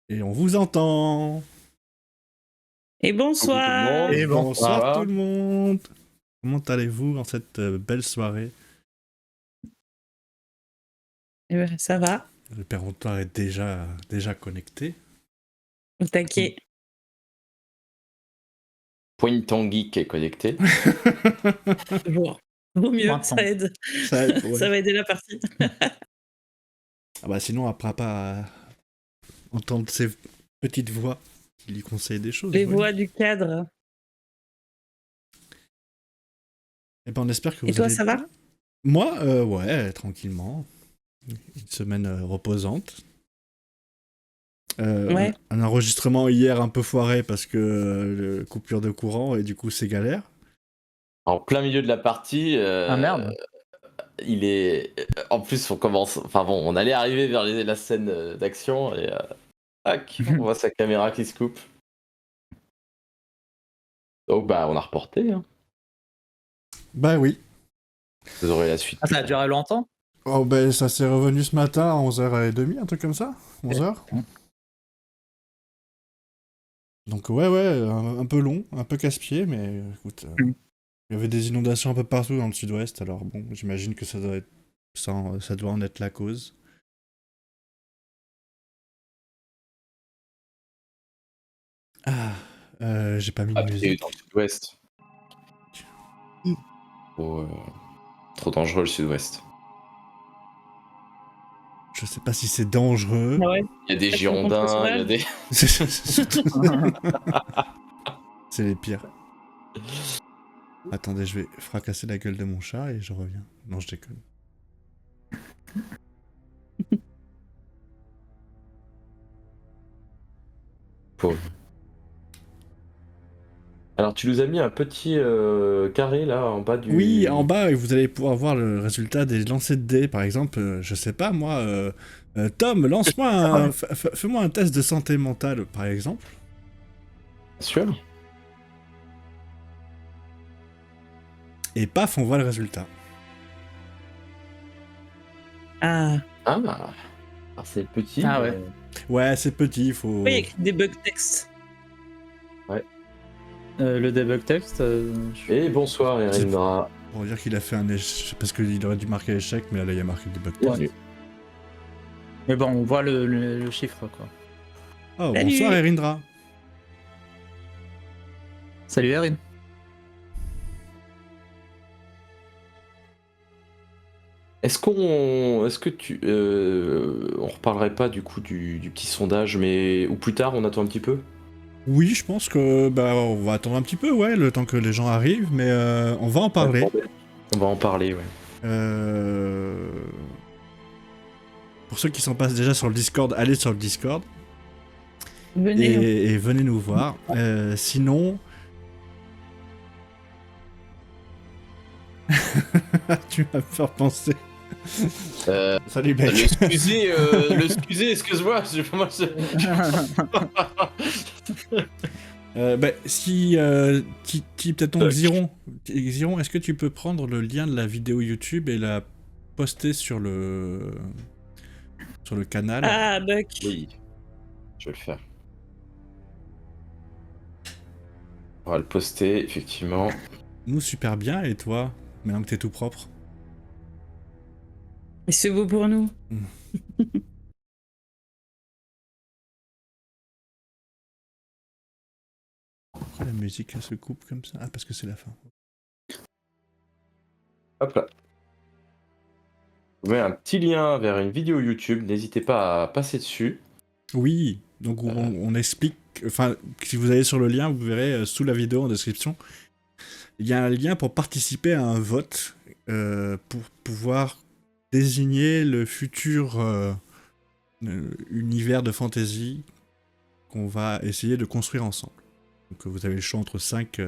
Et on vous entend. Et bonsoir. Et Bonsoir tout le monde. Comment allez-vous en cette belle soirée? Eh ben, ça va, Le péremptoire est déjà connecté. au taquet. Point Tanguy qui est connecté. Toujours. Vaut mieux, Maintenant. ça aide. Ça aide, ouais. Ça va aider la partie. Ah bah sinon, après pas entendre ces petites voix qui lui conseillent des choses. Les ouais. voix du cadre. Et ben on espère que Et vous toi, allez ça va? bien. Moi, ouais, tranquillement. Une semaine reposante. Ouais. Un enregistrement hier un peu foiré parce que coupure de courant et du coup c'est galère. En plein milieu de la partie. Ah merde. Il est. En plus, on commence. Enfin bon, on allait arriver vers la scène d'action et. Tac, on voit sa caméra qui se coupe. Donc bah, on a reporté. Hein. Bah oui. Vous aurez la suite. Ah, ça a duré longtemps? Oh ben ça s'est revenu ce matin à 11h30, un truc comme ça. 11h. Donc ouais, un peu long, un peu casse-pied, mais écoute, il y avait des inondations un peu partout dans le sud-ouest, alors bon, j'imagine que ça doit être ça doit en être la cause. Ah, j'ai pas mis de Ah, puis musique. dans le sud-ouest. Trop dangereux le sud-ouest. Je sais pas si c'est dangereux. Ah ouais. Il y a des Est-ce qu'on Girondins, compte il y a des. C'est les pires. Attendez, je vais fracasser la gueule de mon chat et je reviens. Non, je déconne. Pauvre. Alors tu nous as mis un petit carré là en bas du. Oui, en bas, vous allez pouvoir voir le résultat des lancers de dés. Par exemple, je sais pas, moi, Tom, lance-moi fais-moi un test de santé mentale, par exemple. Sûr. Et paf, on voit le résultat. Ah. Ah, c'est petit. Ah ouais. Ouais, c'est petit, il faut... Oui, il y a écrit debug text. Le debug text. Et bonsoir Erindra. Pour dire qu'il a fait un échec, parce qu'il aurait dû marquer échec, mais là, il y a marqué debug test. Ouais. Mais bon, on voit le chiffre quoi. Oh, Salut. bonsoir Erindra. Salut Erin. Est-ce que tu, on reparlerait pas du coup du petit sondage, mais ou plus tard, on attend un petit peu. Oui, je pense que on va attendre un petit peu, ouais, le temps que les gens arrivent, mais on va en parler. On va en parler, ouais. Pour ceux qui sont pas déjà sur le Discord, allez sur le Discord Venez. et venez nous voir. Sinon... tu m'as fait penser. Salut mec. L'excuser, excuse-moi. Si peut-être donc Xiron, est-ce que tu peux prendre le lien de la vidéo YouTube et la poster sur le canal? Ah, Buck. Oui, je vais le faire. On va le poster, effectivement. Nous super bien, et toi, maintenant que t'es tout propre? Et c'est beau pour nous. Pourquoi la musique elle se coupe comme ça? Ah, parce que c'est la fin. Hop là. Je vous mets un petit lien vers une vidéo YouTube, n'hésitez pas à passer dessus. Oui, donc on explique, enfin, si vous allez sur le lien, vous verrez sous la vidéo en description, il y a un lien pour participer à un vote, pour pouvoir désigner le futur univers de fantasy qu'on va essayer de construire ensemble. Donc vous avez le choix entre 5...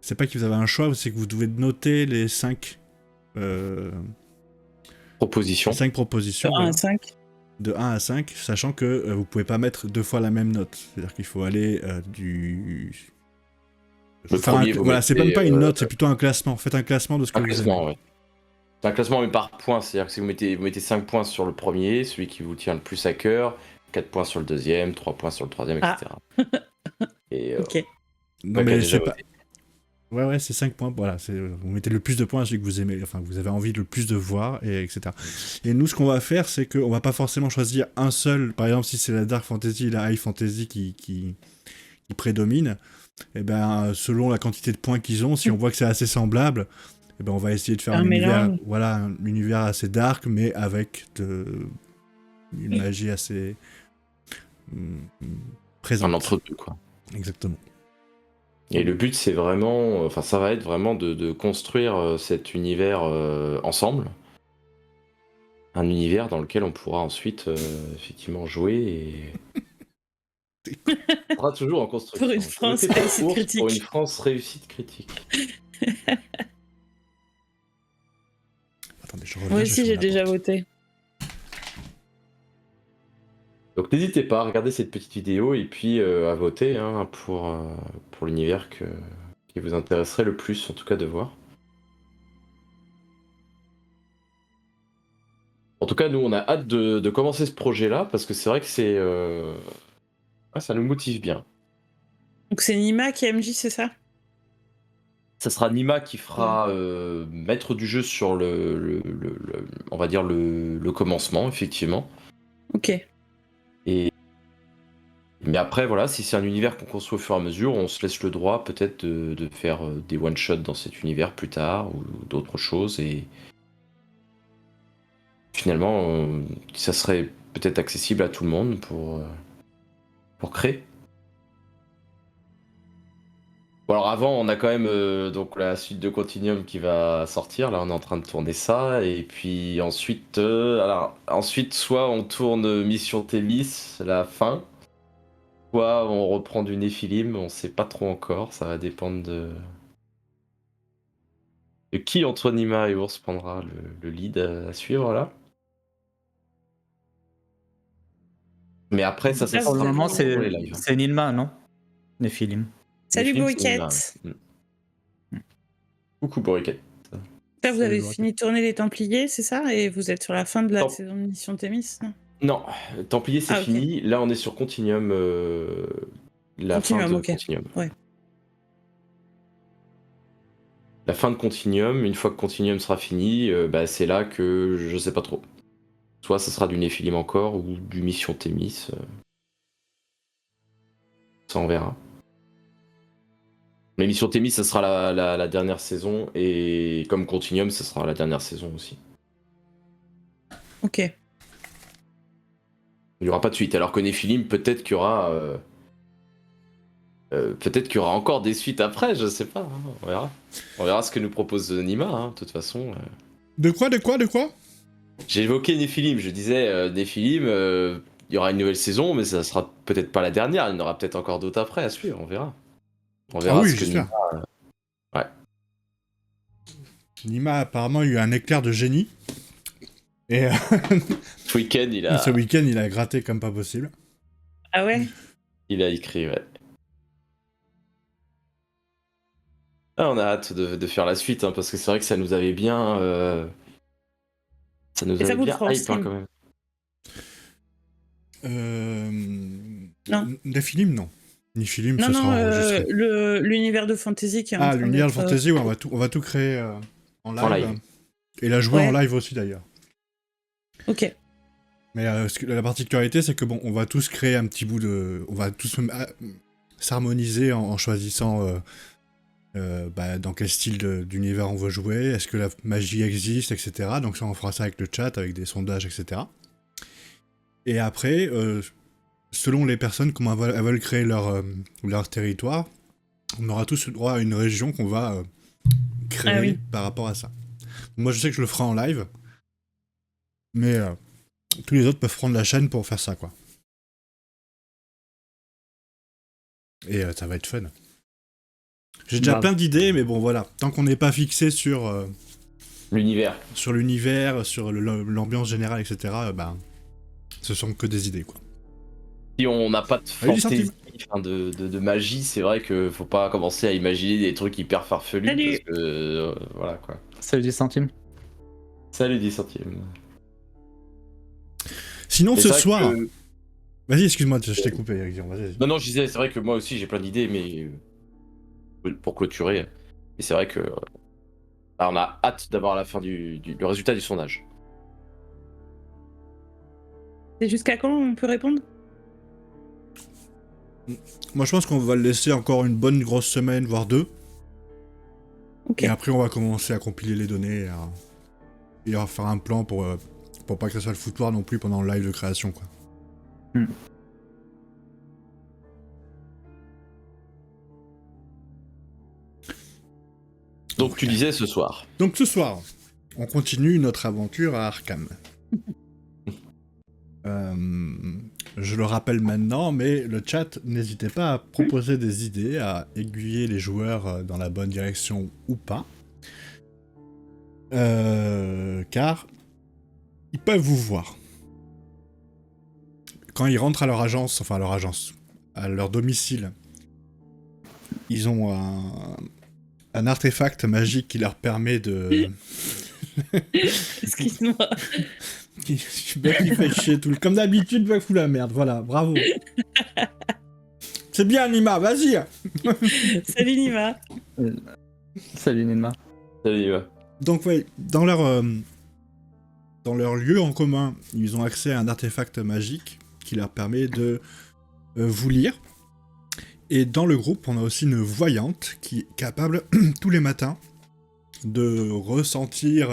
C'est pas que vous avez un choix, c'est que vous devez noter les 5... Proposition. 5 propositions. De 1 à 5. De 1 à 5, sachant que vous pouvez pas mettre 2 fois la même note. C'est-à-dire qu'il faut aller du... Le premier, vous voilà, c'est mettez, même pas une note, c'est plutôt un classement. Faites un classement de ce que un vous classement, aimez. ouais. C'est un classement mais par points, c'est-à-dire que si vous mettez 5 points sur le premier, celui qui vous tient le plus à cœur, 4 points sur le deuxième, 3 points sur le troisième, Ah. etc. Et Ok. Non, Mac a mais déjà c'est pas. voté. Ouais, c'est 5 points. Voilà, vous mettez le plus de points à celui que vous aimez, enfin, que vous avez envie le plus de voir, et etc. Et nous, ce qu'on va faire, c'est qu'on va pas forcément choisir un seul. Par exemple, si c'est la Dark Fantasy et la High Fantasy qui prédominent, et ben, selon la quantité de points qu'ils ont, si on voit que c'est assez semblable, et ben, on va essayer de faire Un un univers, mélange. voilà, un univers assez dark, mais avec une magie assez présente. Un entre-deux, quoi. Exactement. Et le but, c'est vraiment, enfin, ça va être vraiment de construire cet univers ensemble. Un univers dans lequel on pourra ensuite effectivement jouer et. On sera toujours en construction. Pour une France Votez pour réussite Ours critique. Pour une France réussite critique. Attendez, je reviens. Moi je aussi, ferme j'ai la déjà porte. voté. Donc n'hésitez pas à regarder cette petite vidéo et puis à voter hein, pour l'univers qui vous intéresserait le plus, en tout cas de voir. En tout cas, nous, on a hâte de commencer ce projet-là parce que c'est vrai que c'est, ça nous motive bien. Donc c'est Nima qui est MJ, c'est ça? Ça sera Nima qui fera maître du jeu sur on va dire le commencement, effectivement. Ok. Mais après, voilà, si c'est un univers qu'on construit au fur et à mesure, on se laisse le droit peut-être de faire des one-shots dans cet univers plus tard ou d'autres choses. Et finalement, ça serait peut-être accessible à tout le monde pour créer. Bon, alors avant, on a quand même donc la suite de Continuum qui va sortir. Là, on est en train de tourner ça. Et puis ensuite, soit on tourne Mission Thémis, la fin. Soit on reprend du Néphilim, on sait pas trop encore, ça va dépendre de qui entre Nima et Ours prendra le lead à suivre là. Mais après, ça Pour sera Pour le moment, pour les lives. c'est Nilma, non? Néphilim. Salut Néphilim, c'est Nima, Bourriquette. ouais. Coucou Boriquet. Là, vous Salut, avez Bourriquette. fini de tourner les Templiers, c'est ça? Et vous êtes sur la fin de la Non. saison de Mission Thémis, non? Non, Templier c'est Ah, ok. fini. Là, on est sur Continuum. La Continuum, fin de ok. Continuum. Ouais. La fin de Continuum, une fois que Continuum sera fini, c'est là que je sais pas trop. Soit ça sera du Néphilim encore ou du Mission Thémis. Ça on verra. Mais Mission Thémis, ça sera la dernière saison et comme Continuum, ça sera la dernière saison aussi. Ok. Il n'y aura pas de suite. Alors que Néphilim, peut-être qu'il y aura. Peut-être qu'il y aura encore des suites après, je sais pas. Hein, on verra. On verra ce que nous propose Nima, hein, de toute façon. De quoi J'ai évoqué Néphilim, je disais Néphilim, il y aura une nouvelle saison, mais ça sera peut-être pas la dernière, il y en aura peut-être encore d'autres après à suivre, on verra. On verra Ah oui, ce que j'espère. Nima. Ouais. Nima a apparemment eu un éclair de génie. Et Ce week-end, ce week-end, il a gratté comme pas possible. Ah ouais? il a écrit, ouais. Ah, on a hâte de faire la suite, hein, parce que c'est vrai que ça nous avait bien. Ça nous Et ça avait vous le bien fera en hype hein, stream? quand même. Non. Néphilim, non. Néphilim, Non, ça sera non, enregistré. l'univers de fantasy qui est en Ah, train l'univers de d'être, fantasy, ouais, on va tout créer en live. En live. Et la jouer Ouais. en live aussi d'ailleurs. Ok. Mais la particularité, c'est que bon, on va tous créer un petit bout de. On va tous s'harmoniser en choisissant dans quel style d'univers on veut jouer, est-ce que la magie existe, etc. Donc ça, on fera ça avec le chat, avec des sondages, etc. Et après, selon les personnes, comment elles veulent créer leur territoire, on aura tous le droit à une région qu'on va créer Ah oui. par rapport à ça. Moi, je sais que je le ferai en live, mais tous les autres peuvent prendre la chaîne pour faire ça, quoi. Et ça va être fun. J'ai déjà plein d'idées, mais bon, voilà. Tant qu'on n'est pas fixé sur L'univers. l'univers, sur l'ambiance générale, etc., ce sont que des idées, quoi. Si on n'a pas de Allez, fantaisie, de magie, c'est vrai que faut pas commencer à imaginer des trucs hyper farfelus. Salut. Parce que. Voilà quoi. Salut 10 centimes. Salut 10 centimes. Sinon, Mais ce c'est vrai soir, que- Vas-y, excuse-moi, je t'ai coupé, Guillaume, vas-y. Non, je disais, c'est vrai que moi aussi j'ai plein d'idées, mais pour clôturer. Et c'est vrai que on a hâte d'avoir la fin le résultat du sondage. C'est jusqu'à quand on peut répondre? Moi, je pense qu'on va le laisser encore une bonne grosse semaine, voire 2. Ok. Et après, on va commencer à compiler les données et à faire un plan pour pas que ça soit le foutoir non plus pendant le live de création, quoi. Donc tu disais ce soir. Donc ce soir, on continue notre aventure à Arkham. Je le rappelle maintenant, mais le chat, n'hésitez pas à proposer des idées, à aiguiller les joueurs dans la bonne direction ou pas. Car ils peuvent vous voir. Quand ils rentrent à leur agence, à leur domicile, ils ont un artefact magique qui leur permet de... Excuse-moi. qui fait chier tout le... Comme d'habitude, va foutre la merde, voilà, bravo. C'est bien, Nima, vas-y. Salut Nima. Salut Nima. Salut, ouais. Donc, ouais, dans leur lieu en commun, ils ont accès à un artefact magique qui leur permet de vous lire. Et dans le groupe, on a aussi une voyante qui est capable, tous les matins, de ressentir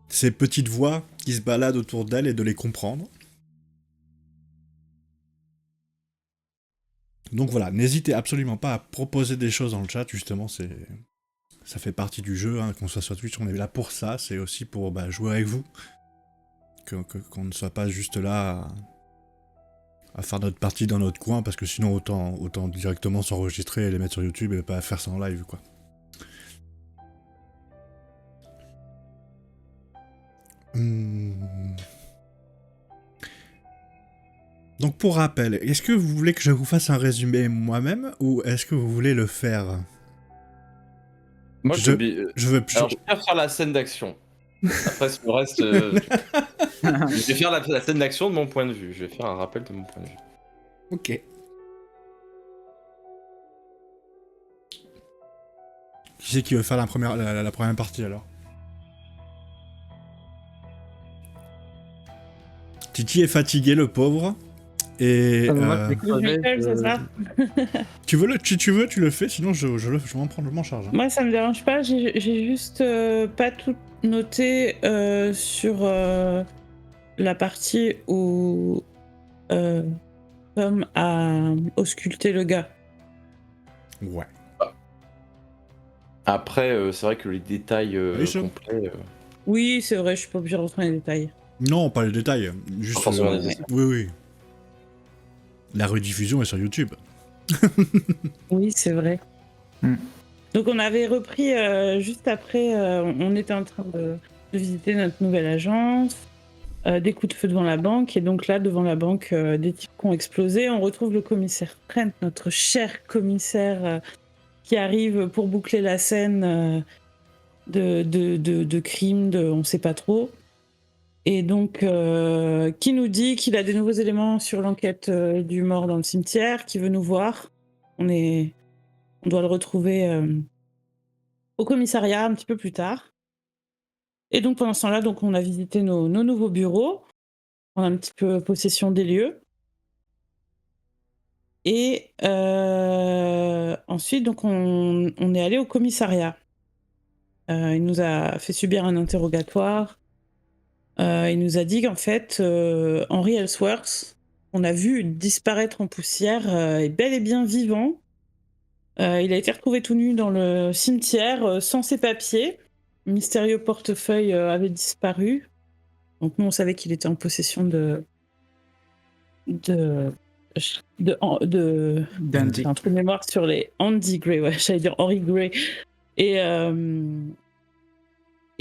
ces petites voix qui se baladent autour d'elle et de les comprendre. Donc voilà, n'hésitez absolument pas à proposer des choses dans le chat, justement, ça fait partie du jeu, hein, qu'on soit sur Twitch, on est là pour ça, c'est aussi pour jouer avec vous, qu'on ne soit pas juste là à faire notre partie dans notre coin, parce que sinon autant directement s'enregistrer et les mettre sur YouTube et pas faire ça en live, quoi. Donc pour rappel, est-ce que vous voulez que je vous fasse un résumé moi-même, ou est-ce que vous voulez le faire? Moi je veux... Alors je préfère faire la scène d'action. Après le reste, je vais faire la scène d'action de mon point de vue. Je vais faire un rappel de mon point de vue. Ok. Qui c'est qui veut faire la première partie alors? Titi est fatigué, le pauvre. Et Michael, c'est ça. tu le fais, sinon je m'en charge. Hein. Moi, ça me dérange pas. J'ai juste pas tout noté sur la partie où Tom a ausculté le gars. Ouais. Après, c'est vrai que les détails complets. Oui, c'est vrai, je suis pas obligée de rentrer dans les détails. Non, pas les détails. Juste. Oui. La rediffusion est sur YouTube. Oui, c'est vrai. Donc on avait repris juste après, on était en train de visiter notre nouvelle agence, des coups de feu devant la banque, et donc là, devant la banque, des types qui ont explosé. On retrouve le commissaire Trent, notre cher commissaire, qui arrive pour boucler la scène de crime, on sait pas trop. Et donc, qui nous dit qu'il a des nouveaux éléments sur l'enquête du mort dans le cimetière, qui veut nous voir. On doit le retrouver au commissariat un petit peu plus tard. Et donc, pendant ce temps-là, donc, on a visité nos nouveaux bureaux. On a un petit peu possession des lieux. Et ensuite, donc, on est allé au commissariat. Il nous a fait subir un interrogatoire. Il nous a dit qu'en fait, Henry Ellsworth, on a vu disparaître en poussière, est bel et bien vivant. Il a été retrouvé tout nu dans le cimetière, sans ses papiers. Le mystérieux portefeuille avait disparu. Donc nous, on savait qu'il était en possession d'Andy. J'ai un trou de mémoire sur les Andy Gray, ouais, j'allais dire Henry Gray.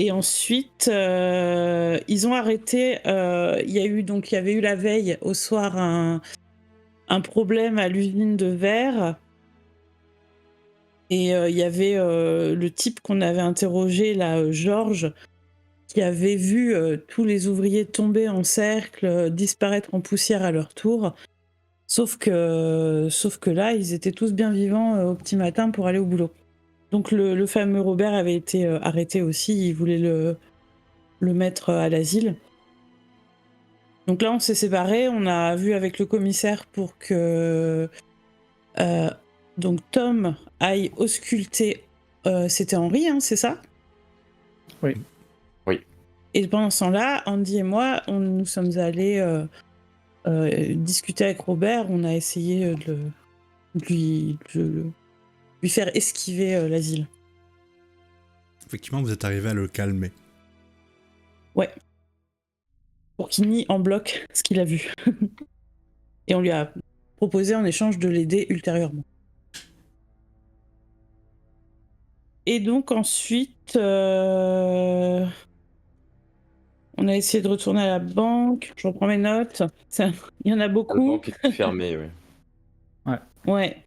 Et ensuite, ils ont arrêté. Il y avait eu la veille au soir un problème à l'usine de verre. Et il y avait le type qu'on avait interrogé, là, Georges, qui avait vu tous les ouvriers tomber en cercle, disparaître en poussière à leur tour. Sauf que là, ils étaient tous bien vivants au petit matin pour aller au boulot. Donc le fameux Robert avait été arrêté aussi, il voulait le mettre à l'asile. Donc là, on s'est séparés, on a vu avec le commissaire pour que donc Tom aille ausculter. C'était Henri, hein, c'est ça ? Oui. Oui. Et pendant ce temps-là, Andy et moi, nous sommes allés discuter avec Robert. On a essayé de lui faire esquiver l'asile. Effectivement, vous êtes arrivé à le calmer. Ouais. Pour qu'il nie en bloc ce qu'il a vu. Et on lui a proposé en échange de l'aider ultérieurement. Et donc ensuite, on a essayé de retourner à la banque. Je reprends mes notes. Il y en a La beaucoup. banque était fermée, oui. Ouais.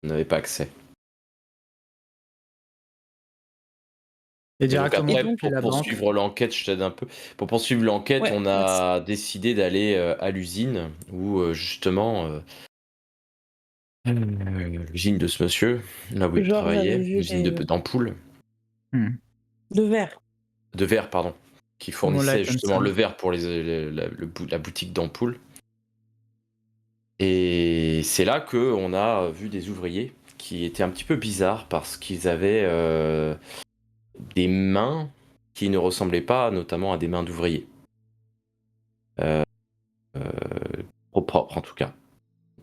On n'avait pas accès. Et Donc directement après, depuis pour la banque. poursuivre l'enquête, je t'aide un peu. Pour poursuivre l'enquête, Ouais, on a décidé d'aller à l'usine où justement l'usine de ce monsieur, là où il Georges avait travaillait, vu l'usine d'ampoules, de verre. de verre, pardon, qui Como fournissait Light and justement Sound. le verre pour la boutique d'ampoules. Et c'est là qu'on a vu des ouvriers qui étaient un petit peu bizarres parce qu'ils avaient des mains qui ne ressemblaient pas notamment à des mains d'ouvriers. Propres en tout cas.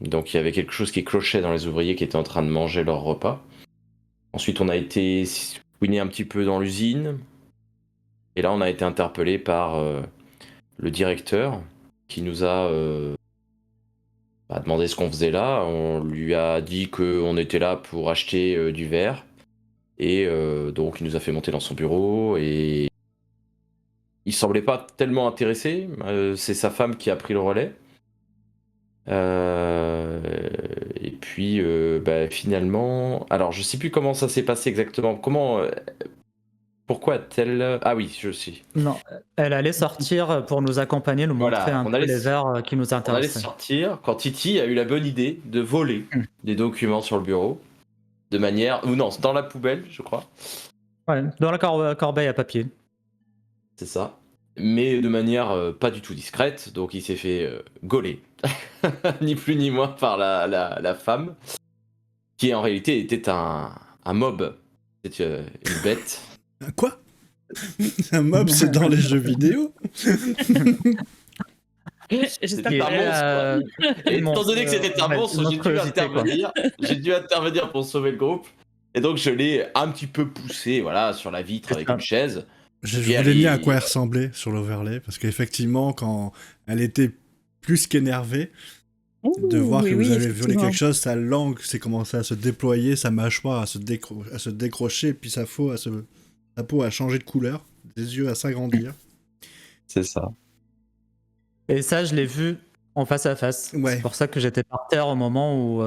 Donc il y avait quelque chose qui clochait dans les ouvriers qui étaient en train de manger leur repas. Ensuite on a été fouiné un petit peu dans l'usine. Et là on a été interpellé par le directeur qui nous a demandé ce qu'on faisait là. On lui a dit qu'on était là pour acheter du verre. Et donc il nous a fait monter dans son bureau et il semblait pas tellement intéressé. C'est sa femme qui a pris le relais. Et puis finalement, alors je sais plus comment ça s'est passé exactement. Pourquoi a-t-elle... Ah oui, je sais. Non, elle allait sortir pour nous accompagner, nous Voilà, montrer un on peu allait- les verres qui nous On allait intéressaient. sortir quand Titi a eu la bonne idée de voler des documents sur le bureau, de manière... Ou non, dans la poubelle, je crois. Ouais, dans la corbeille à papier. C'est ça. Mais de manière pas du tout discrète, donc il s'est fait gauler, ni plus ni moins par la femme, qui en réalité était un mob. C'était une bête. Quoi? Un mob, c'est dans les jeux vidéo? J'espère C'était que un monstre. Et étant donné que c'était un monstre, j'ai dû intervenir pour sauver le groupe. Et donc je l'ai un petit peu poussé voilà, sur la vitre avec une chaise. Je Et vous l'ai mis à quoi elle ressemblait sur l'overlay, parce qu'effectivement, quand elle était plus qu'énervée, de voir que vous avez violé quelque chose, sa langue s'est commencé à se déployer, sa mâchoire à se décrocher, puis sa peau a changé de couleur, des yeux à s'agrandir. C'est ça. Et ça, je l'ai vu en face à face. Ouais. C'est pour ça que j'étais par terre au moment où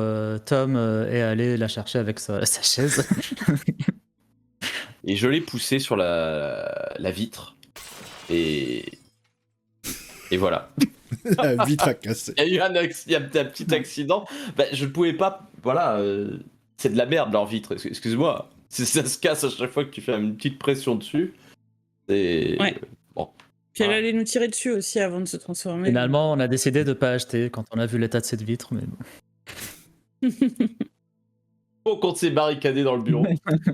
Tom est allé la chercher avec sa chaise. Et je l'ai poussé sur la vitre. Et voilà. La vitre a cassé. Il y a eu un petit accident. Je ne pouvais pas. Voilà. C'est de la merde leur vitre. Excuse-moi. Ça se casse à chaque fois que tu fais une petite pression dessus. Et Ouais. bon. Puis elle allait nous tirer dessus aussi avant de se transformer. Finalement, on a décidé de ne pas acheter quand on a vu l'état de cette vitre. Mais bon. Bon, quand c'est barricadé dans le bureau.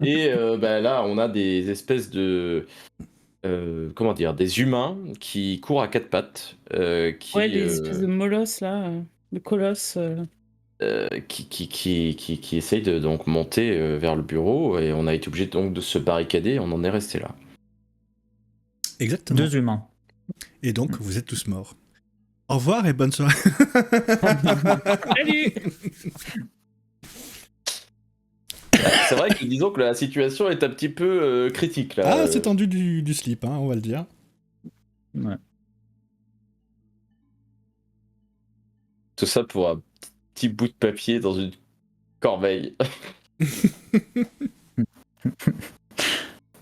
Et là, on a des espèces de. Des humains qui courent à quatre pattes. Des espèces de molosses là, de colosses. Qui essayent de donc monter vers le bureau. Et on a été obligé donc de se barricader. On en est resté là. Exactement. 2 humains. Et donc, vous êtes tous morts. Au revoir et bonne soirée. Salut. C'est vrai que disons que la situation est un petit peu critique là. Ah, c'est tendu du slip, hein, on va le dire. Ouais. Tout ça pour un petit bout de papier dans une corbeille.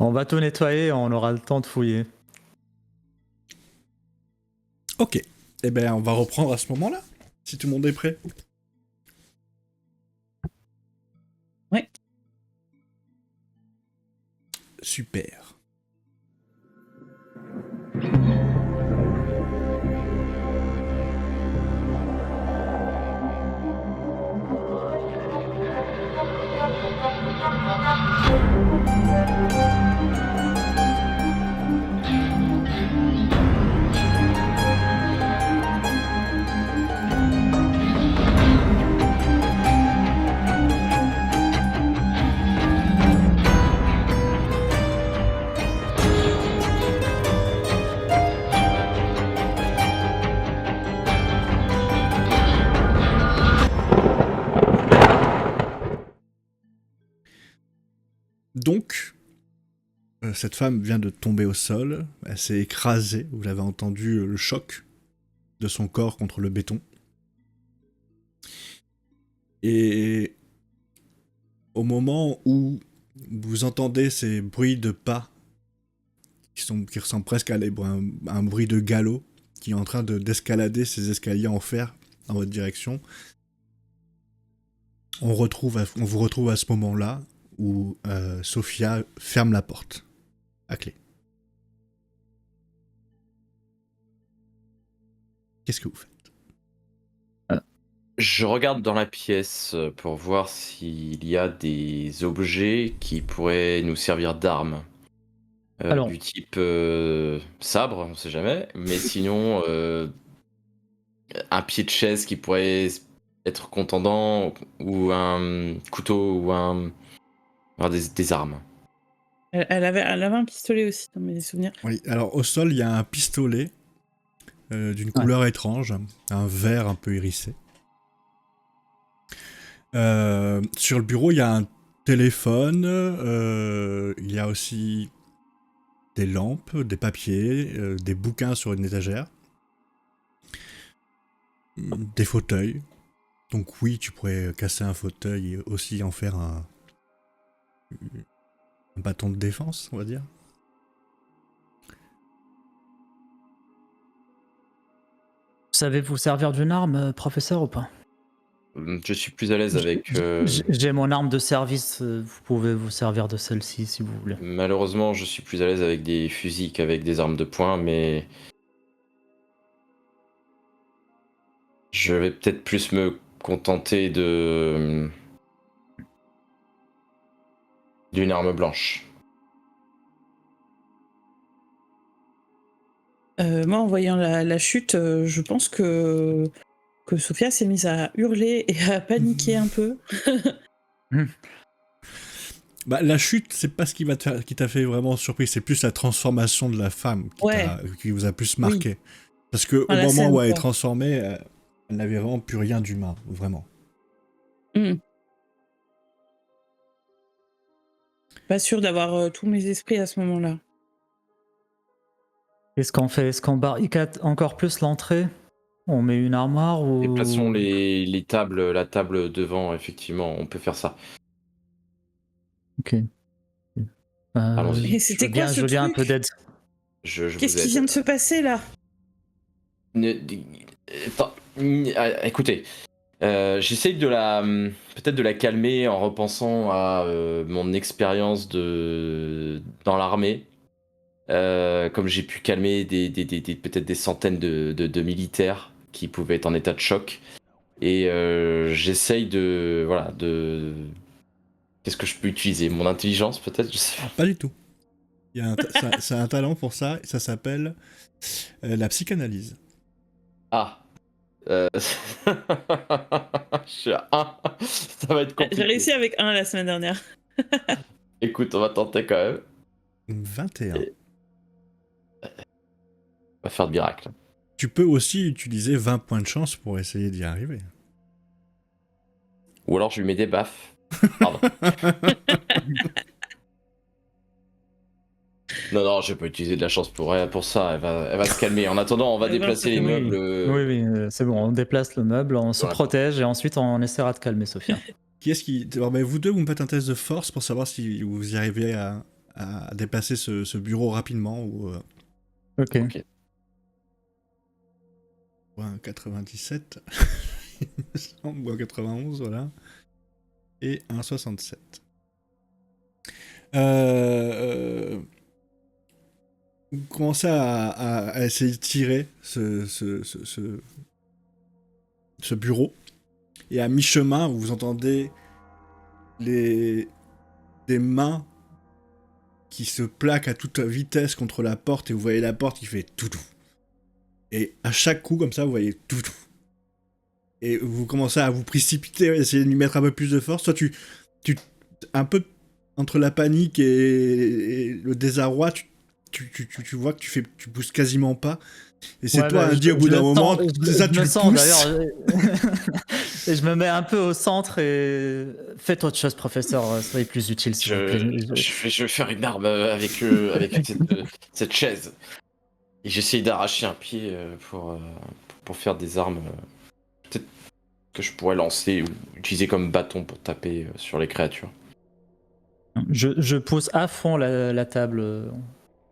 On va tout nettoyer, on aura le temps de fouiller. Ok. Eh ben, on va reprendre à ce moment-là, si tout le monde est prêt. Ouais. Super. Donc, cette femme vient de tomber au sol, elle s'est écrasée, vous l'avez entendu, le choc de son corps contre le béton. Et au moment où vous entendez ces bruits de pas, qui ressemblent presque à un bruit de galop, qui est en train d'escalader ces escaliers en fer dans votre direction, on vous retrouve à ce moment-là, où Sophia ferme la porte à clé. Qu'est-ce que vous faites ? Je regarde dans la pièce pour voir s'il y a des objets qui pourraient nous servir d'armes. Alors. Du type sabre, on sait jamais, mais sinon un pied de chaise qui pourrait être contendant, ou un couteau, ou des armes. Elle avait un pistolet aussi, dans mes souvenirs. Oui, alors au sol, il y a un pistolet d'une couleur étrange, un vert un peu hérissé. Sur le bureau, il y a un téléphone, il y a aussi des lampes, des papiers, des bouquins sur une étagère, des fauteuils. Donc oui, tu pourrais casser un fauteuil et aussi en faire un bâton de défense, on va dire. Savez vous servir d'une arme, professeur, ou pas? Je suis plus à l'aise avec... J'ai mon arme de service, vous pouvez vous servir de celle-ci si vous voulez. Malheureusement, je suis plus à l'aise avec des fusils qu'avec des armes de poing, mais... Je vais peut-être plus me contenter d'une arme blanche. Moi, en voyant la chute, je pense que Sophia s'est mise à hurler et à paniquer un peu. Bah, la chute, c'est pas ce qui t'a fait vraiment surprise, c'est plus la transformation de la femme qui vous a plus marqué. Oui. Parce que au moment où elle est transformée, elle n'avait vraiment plus rien d'humain, vraiment. Pas sûr d'avoir tous mes esprits à ce moment-là. Qu'est-ce qu'on fait? Est-ce qu'on barricade encore plus l'entrée? On met une armoire ou... Déplaçons les tables, la table devant, effectivement, on peut faire ça. Ok. Mais c'était quoi ce truc? Je veux bien un peu d'aide. Qu'est-ce qui vient de se passer là? Écoutez, j'essaye peut-être de la calmer en repensant à mon expérience dans l'armée. Comme j'ai pu calmer peut-être des centaines de militaires qui pouvaient être en état de choc. Et j'essaye de... Qu'est-ce que je peux utiliser? Mon intelligence, peut-être? Je sais pas. Pas du tout. C'est un talent pour ça, ça s'appelle la psychanalyse. Ah. Je suis à 1. Ça va être compliqué. J'ai réussi avec 1 la semaine dernière. Écoute, on va tenter quand même. 21. On va faire de miracle. Tu peux aussi utiliser 20 points de chance pour essayer d'y arriver. Ou alors je lui mets des baffes. Pardon. Non, je peux utiliser de la chance pour ça. Elle va se calmer. En attendant, on va déplacer les meubles. Oui, c'est bon. On déplace le meuble, on se protège et ensuite on essaiera de calmer Sophia. Qui est-ce qui... Alors, vous deux, vous me faites un test de force pour savoir si vous y arrivez à à déplacer ce bureau rapidement. Ok. Ou un 97, ou un 91, voilà. Et un 67. Vous commencez à essayer de tirer ce bureau. Et à mi-chemin, vous entendez des mains qui se plaquent à toute vitesse contre la porte. Et vous voyez la porte qui fait tout. Et à chaque coup, comme ça, vous voyez tout. Et vous commencez à vous précipiter, essayer de lui mettre un peu plus de force. Toi, tu un peu entre la panique et le désarroi, tu vois que tu pousses quasiment pas. Et c'est toi à dire au bout d'un moment, c'est ça, tu le sens pousses. d'ailleurs. Et je me mets un peu au centre et faites autre chose, professeur, soyez plus utile s'il vous plaît. Je vais faire une arme avec cette chaise. Et j'essaye d'arracher un pied pour faire des armes peut-être que je pourrais lancer ou utiliser comme bâton pour taper sur les créatures. Je pousse à fond la table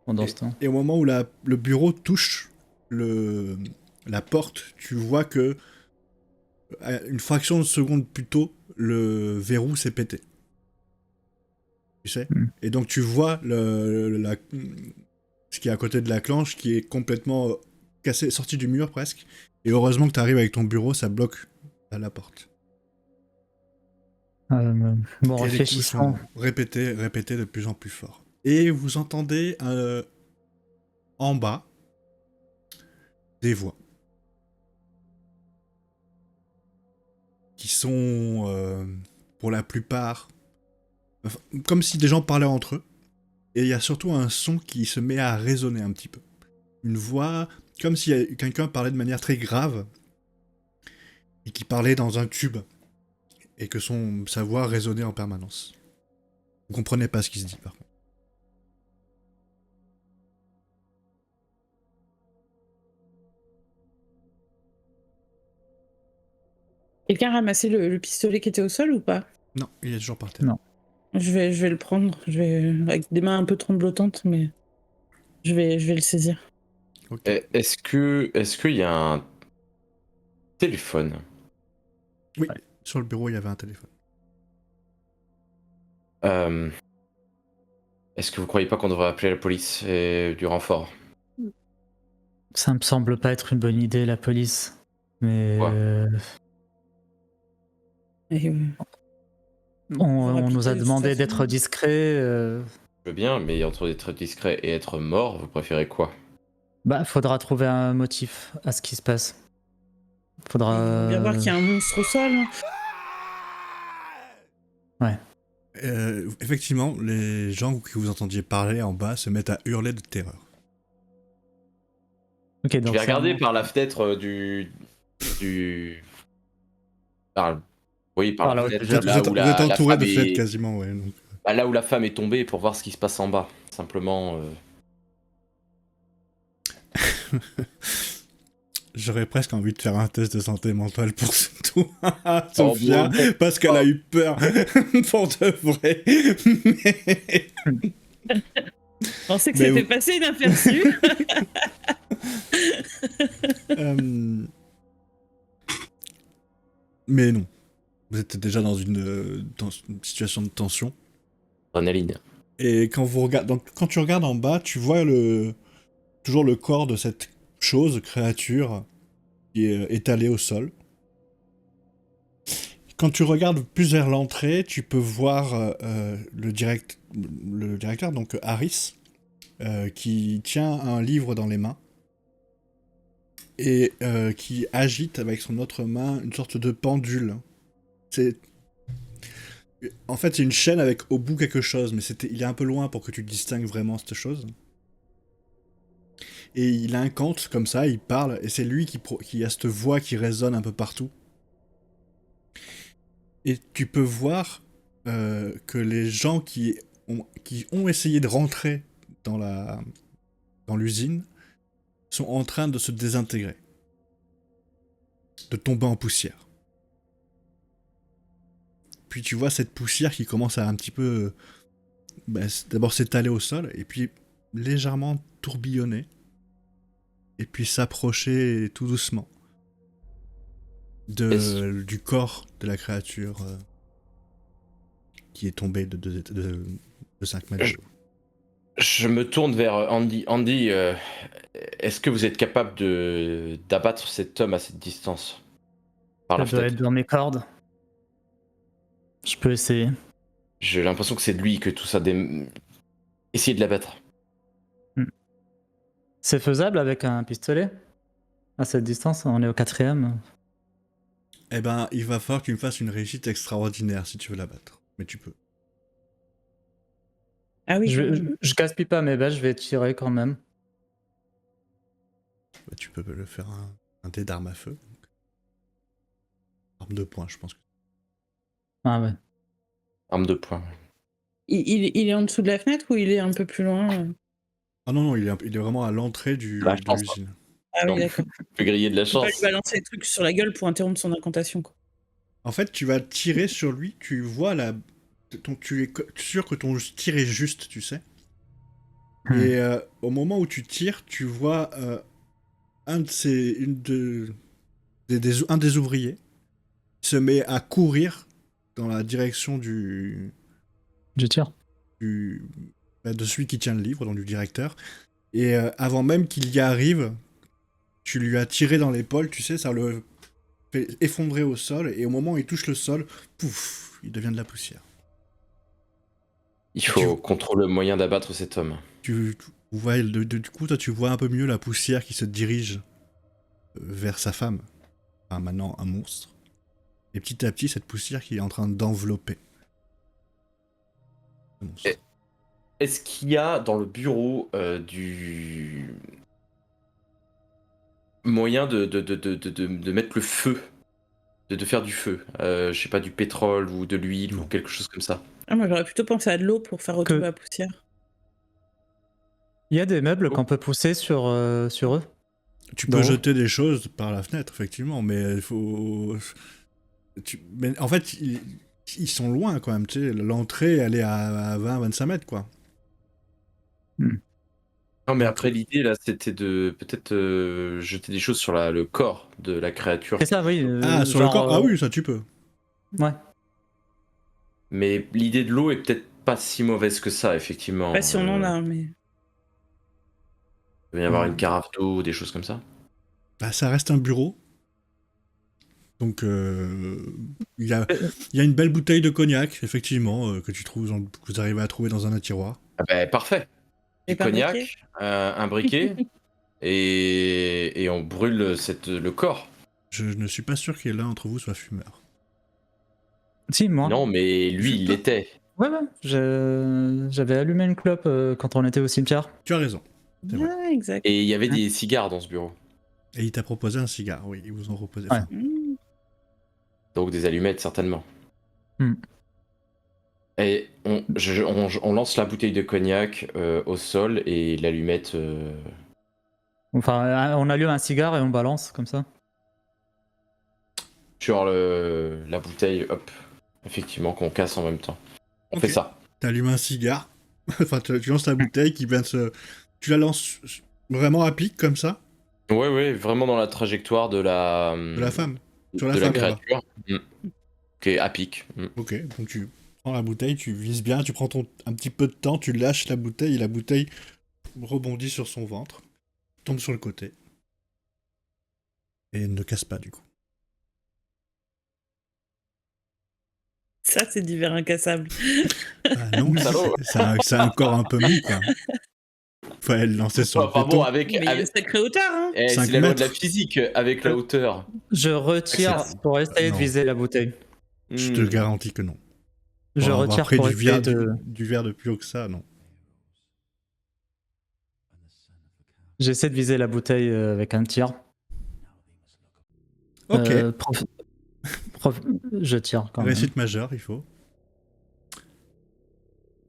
pendant ce temps. Et au moment où le bureau touche la porte, tu vois que une fraction de seconde plus tôt, le verrou s'est pété. Tu sais. Et donc tu vois ce qui est à côté de la clenche qui est complètement cassé, sorti du mur presque. Et heureusement que tu arrives avec ton bureau, ça bloque à la porte. Bon, et réfléchissons. Les coups sont répétés de plus en plus fort. Et vous entendez en bas des voix qui sont pour la plupart comme si des gens parlaient entre eux. Et il y a surtout un son qui se met à résonner un petit peu. Une voix comme si quelqu'un parlait de manière très grave et qui parlait dans un tube et que sa voix résonnait en permanence. Vous comprenez pas ce qui se dit par contre. Quelqu'un a ramassé le pistolet qui était au sol ou pas? Non, il est toujours par terre. Non. Je vais le prendre. Avec des mains un peu tremblotantes, mais je vais le saisir. Okay. Est-ce qu'il y a un téléphone? Oui, sur le bureau, il y avait un téléphone. Est-ce que vous croyez pas qu'on devrait appeler la police et du renfort? Ça me semble pas être une bonne idée, la police. Mais... On nous a demandé d'être discret. Je veux bien, mais entre être discret et être mort, vous préférez quoi? Bah, faudra trouver un motif à ce qui se passe. Faudra... bien voir qu'il y a un monstre au sol. Ouais. Effectivement, les gens que vous entendiez parler en bas se mettent à hurler de terreur. Ok, donc je vais regarder par la fenêtre par la fenêtre, là où vous êtes entouré de fenêtres est... quasiment, ouais. Donc... Bah, là où la femme est tombée pour voir ce qui se passe en bas. Simplement... J'aurais presque envie de faire un test de santé mentale pour Sophia, parce qu'elle a eu peur pour de vrai. Je pensais que c'était passé inaperçu. Mais non. Vous êtes déjà dans une situation de tension. Adrénaline. Et quand tu regardes en bas, tu vois toujours le corps de cette créature, qui est étalée au sol. Quand tu regardes plus vers l'entrée, tu peux voir le directeur, donc Harris, qui tient un livre dans les mains et qui agite avec son autre main une sorte de pendule. En fait, c'est une chaîne avec au bout quelque chose, mais il est un peu loin pour que tu distingues vraiment cette chose. Et il incante comme ça, il parle, et c'est lui qui a cette voix qui résonne un peu partout. Et tu peux voir que les gens qui ont essayé de rentrer dans l'usine sont en train de se désintégrer, de tomber en poussière. Puis tu vois cette poussière qui commence à un petit peu d'abord s'étaler au sol, et puis légèrement tourbillonner, et puis s'approcher tout doucement du corps de la créature qui est tombée de 5 mètres. Je me tourne vers Andy. Andy, est-ce que vous êtes capable d'abattre cet homme à cette distance par la Ça doit être fenêtre? dans mes cordes. Je peux essayer. J'ai l'impression que c'est de lui que tout ça... Essayez de l'abattre. C'est faisable avec un pistolet? À cette distance, on est au 4ème. Eh ben, il va falloir que tu me fasses une réussite extraordinaire si tu veux l'abattre. Mais tu peux. Ah oui. Je gaspille pas mes balles, je vais tirer quand même. Bah, tu peux le faire un dé d'arme à feu. Donc. Arme de poing, je pense. Ah ouais. Arme de poing. Il est en dessous de la fenêtre ou il est un peu plus loin Ah non, il est vraiment à l'entrée de l'usine. Ah oui, d'accord. Tu peux griller de la Tu vas chance. lui balancer des trucs sur la gueule pour interrompre son incantation, quoi. En fait, tu vas tirer sur lui, tu vois tu es sûr que ton tir est juste, tu sais. Et au moment où tu tires, tu vois un des ouvriers se met à courir dans la direction Je tire. de celui qui tient le livre, donc du directeur. Et avant même qu'il y arrive, tu lui as tiré dans l'épaule, tu sais, ça le fait effondrer au sol, et au moment où il touche le sol, pouf, il devient de la poussière. Il faut qu'on trouve le moyen d'abattre cet homme. Du coup, toi, tu vois un peu mieux la poussière qui se dirige vers sa femme. Enfin, maintenant, un monstre. Et petit à petit, cette poussière qui est en train d'envelopper le monstre. Est-ce qu'il y a dans le bureau du moyen de mettre le feu, de faire du feu, je sais pas, du pétrole ou de l'huile ou quelque chose comme ça? Ah, moi j'aurais plutôt pensé à de l'eau pour faire retomber la poussière. Il y a des meubles qu'on peut pousser sur eux. Tu peux jeter des choses par la fenêtre, effectivement, mais il faut... Mais en fait, ils sont loin quand même, tu sais. L'entrée, elle est à 20-25 mètres, quoi. Non, mais après, l'idée, là, c'était de peut-être jeter des choses sur le corps de la créature. C'est ça, oui. Sur le corps. Ah oui, ça, tu peux. Ouais. Mais l'idée de l'eau est peut-être pas si mauvaise que ça, effectivement. Pas si on en a, mais... Il va y avoir une carafe d'eau, des choses comme ça. Bah, ça reste un bureau. Donc, il y a une belle bouteille de cognac, effectivement, que que vous arrivez à trouver dans un tiroir. Ah bah, parfait. Du cognac, briquet un briquet, et on brûle le corps. Je ne suis pas sûr qu'il y ait l'un d'entre vous soit fumeur. Si, moi. Non, mais lui, il l'était. Ouais. J'avais allumé une clope quand on était au cimetière. Tu as raison. C'est vrai. Ah, exact. Et il y avait des cigares dans ce bureau. Et il t'a proposé un cigare, oui, ils vous ont proposé. Ouais. Donc des allumettes, certainement. Mm. Et on lance la bouteille de cognac au sol et l'allumette... Enfin, on allume un cigare et on balance, comme ça. sur la bouteille, hop. Effectivement, qu'on casse en même temps. On Ok. fait ça. T'allumes un cigare, enfin tu lances la bouteille qui vient de se... Tu la lances vraiment à pic, comme ça, Ouais, vraiment dans la trajectoire de la femme. Sur la de femme, la créature. Ok, à pic. Ok, donc tu prends la bouteille, tu vises bien, tu prends un petit peu de temps, tu lâches la bouteille et la bouteille rebondit sur son ventre, tombe sur le côté et ne casse pas du coup. Ça, c'est du verre incassable. Ah non, c'est un corps un peu mou, quoi. Fallait le lancer sur le Enfin, béton. bon, avec, Mais il y a une sacrée hauteur, hein. c'est 5 la loi de la mètres. physique avec la hauteur. Je retire pour essayer de Non. viser la bouteille. Je te garantis que non. Je Bon, retire après, pour du essayer verre, de... du verre de plus haut que ça, non. J'essaie de viser la bouteille avec un tir. Ok, Je tire quand même. réussite majeure, il faut.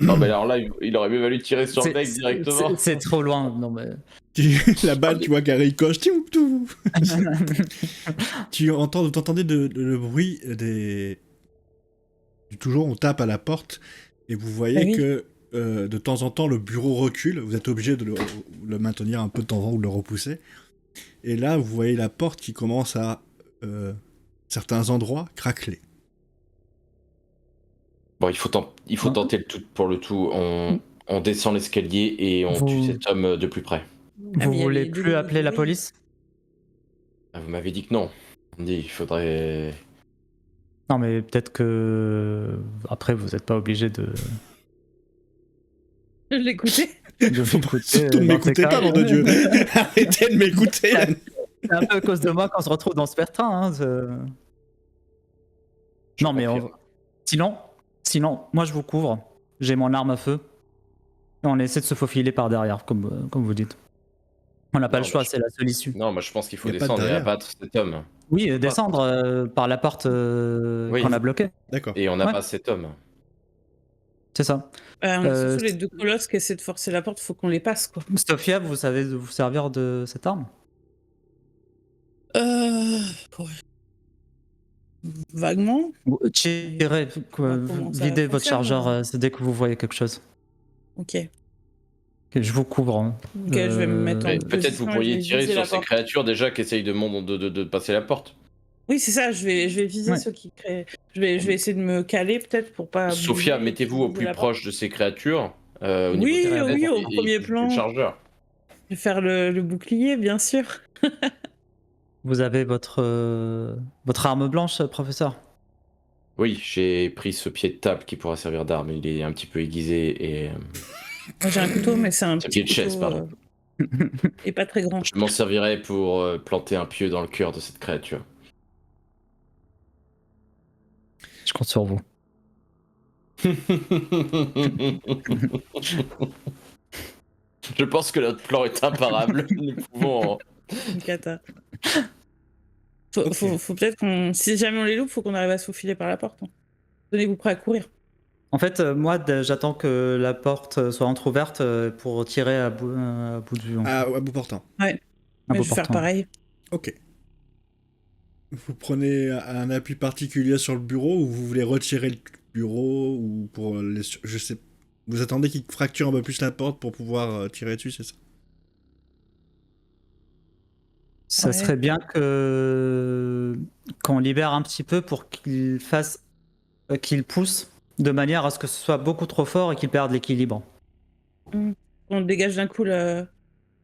Non, mais alors là, il aurait mieux valu tirer sur le mec directement. C'est trop loin. Non, mais... La balle, tu vois qu'elle ricoche. Vous entendez le bruit des... Toujours, on tape à la porte et vous voyez Ah oui. que de temps en temps, le bureau recule. Vous êtes obligé de le maintenir un peu de temps en temps ou de le repousser. Et là, vous voyez la porte qui commence à, certains endroits, craqueler. Bon, il faut tenter le tout pour le tout. On descend l'escalier et on tue cet homme de plus près. Vous voulez plus appeler la police? Vous m'avez dit que non. On dit il faudrait... Non, mais peut-être que après vous n'êtes pas obligé de l'écouter. Surtout ne m'écoutez pas, nom de Dieu. Arrêtez de m'écouter. C'est un peu à cause de moi qu'on se retrouve dans ce bertin. Hein, non, mais sinon, moi je vous couvre. J'ai mon arme à feu. On essaie de se faufiler par derrière, comme vous dites. On n'a pas le choix, c'est la seule issue. Non, moi je pense qu'il faut descendre et abattre cet homme. Oui, descendre par la porte qu'on a bloquée. D'accord. Et on abat cet homme. C'est ça. On a surtout les deux colosses qui essaient de forcer la porte, faut qu'on les passe, quoi. Sophia, vous savez vous servir de cette arme? Ouais. Vaguement. Tirez, videz votre chargeur dès que vous voyez quelque chose. Ok. Je vous couvre. Hein. Ok, je vais me mettre en peut-être vous pourriez tirer sur ces créatures déjà qui essayent de passer la porte. Oui, c'est ça, je vais viser ceux qui créent. Je vais essayer de me caler peut-être pour pas. Sophia, mettez-vous au plus proche de ces créatures. Au premier plan. Chargeur. Je vais faire le bouclier, bien sûr. Vous avez votre arme blanche, professeur? Oui, j'ai pris ce pied de table qui pourra servir d'arme. Il est un petit peu aiguisé et... Moi, j'ai un couteau, mais c'est un pied de chaise, pardon. Et pas très grand. Je m'en servirai pour planter un pieu dans le cœur de cette créature. Je compte sur vous. Je pense que notre plan est imparable. Nous pouvons... Une cata. Faut peut-être qu'on... Si jamais on les loupe, faut qu'on arrive à se faufiler par la porte. Hein. Tenez-vous prêt à courir. En fait, moi, j'attends que la porte soit entrouverte pour tirer à bout de vue. À bout portant. Ouais. Mais je vais faire pareil. Ok. Vous prenez un appui particulier sur le bureau ou vous voulez retirer le bureau ou pour les... Je sais... Vous attendez qu'il fracture un peu plus la porte pour pouvoir tirer dessus, c'est ça? Ça serait bien qu'on libère un petit peu pour qu'il pousse de manière à ce que ce soit beaucoup trop fort et qu'il perde l'équilibre. On dégage d'un coup le...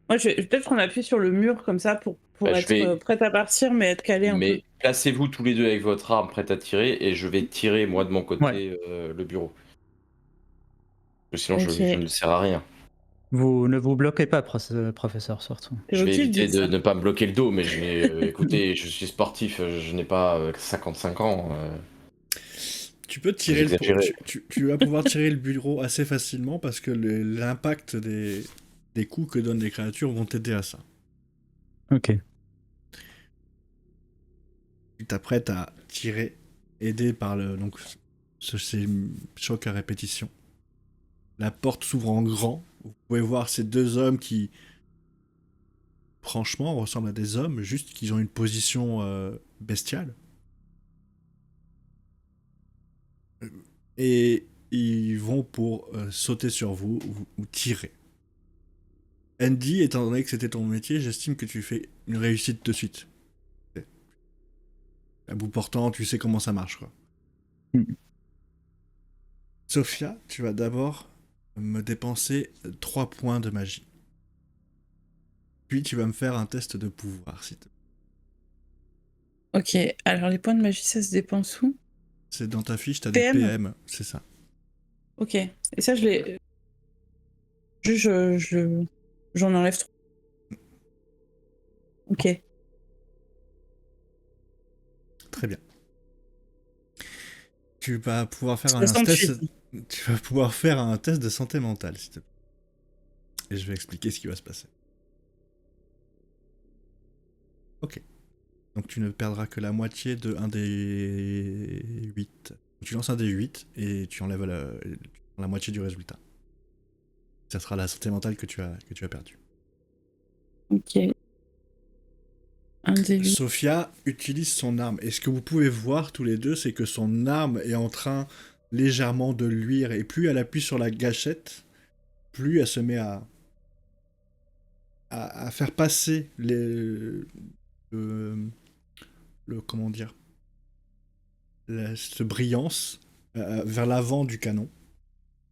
Moi, je vais peut-être prendre appui sur le mur comme ça pour être prête à partir, mais être calé un peu. Mais placez-vous tous les deux avec votre arme prête à tirer et je vais tirer moi de mon côté le bureau. Sinon, je ne sers à rien. Vous ne vous bloquez pas, professeur, surtout. Je vais éviter de ne pas me bloquer le dos, mais écoutez, je suis sportif, je n'ai pas 55 ans. Tu peux tirer tu vas pouvoir tirer le bureau assez facilement parce que l'impact des coups que donnent les créatures vont t'aider à ça. Ok. Tu t'apprêtes à tirer, aidé par ces chocs à répétition. La porte s'ouvre en grand. Vous pouvez voir ces deux hommes qui, franchement, ressemblent à des hommes, juste qu'ils ont une position bestiale. Et ils vont pour sauter sur vous ou tirer. Andy, étant donné que c'était ton métier, j'estime que tu fais une réussite de suite. À bout portant, tu sais comment ça marche, quoi. Sophia, tu vas d'abord me dépenser 3 points de magie. Puis tu vas me faire un test de pouvoir, s'il te plaît. Ok, alors les points de magie, ça se dépense où? C'est dans ta fiche, t'as des PM, c'est ça. Ok, et ça je l'ai... J'en enlève 3. Ok. Très bien. Tu vas pouvoir faire un test... Tu vas pouvoir faire un test de santé mentale, s'il te plaît. Et je vais expliquer ce qui va se passer. Ok. Donc tu ne perdras que la moitié de un des 8. Tu lances un des 8 et tu enlèves la moitié du résultat. Ça sera la santé mentale que tu as perdue. Ok. Un des 8. Sophia utilise son arme. Et ce que vous pouvez voir tous les deux, c'est que son arme est en train légèrement de luire, et plus elle appuie sur la gâchette, plus elle se met à faire passer le, comment dire, cette brillance vers l'avant du canon.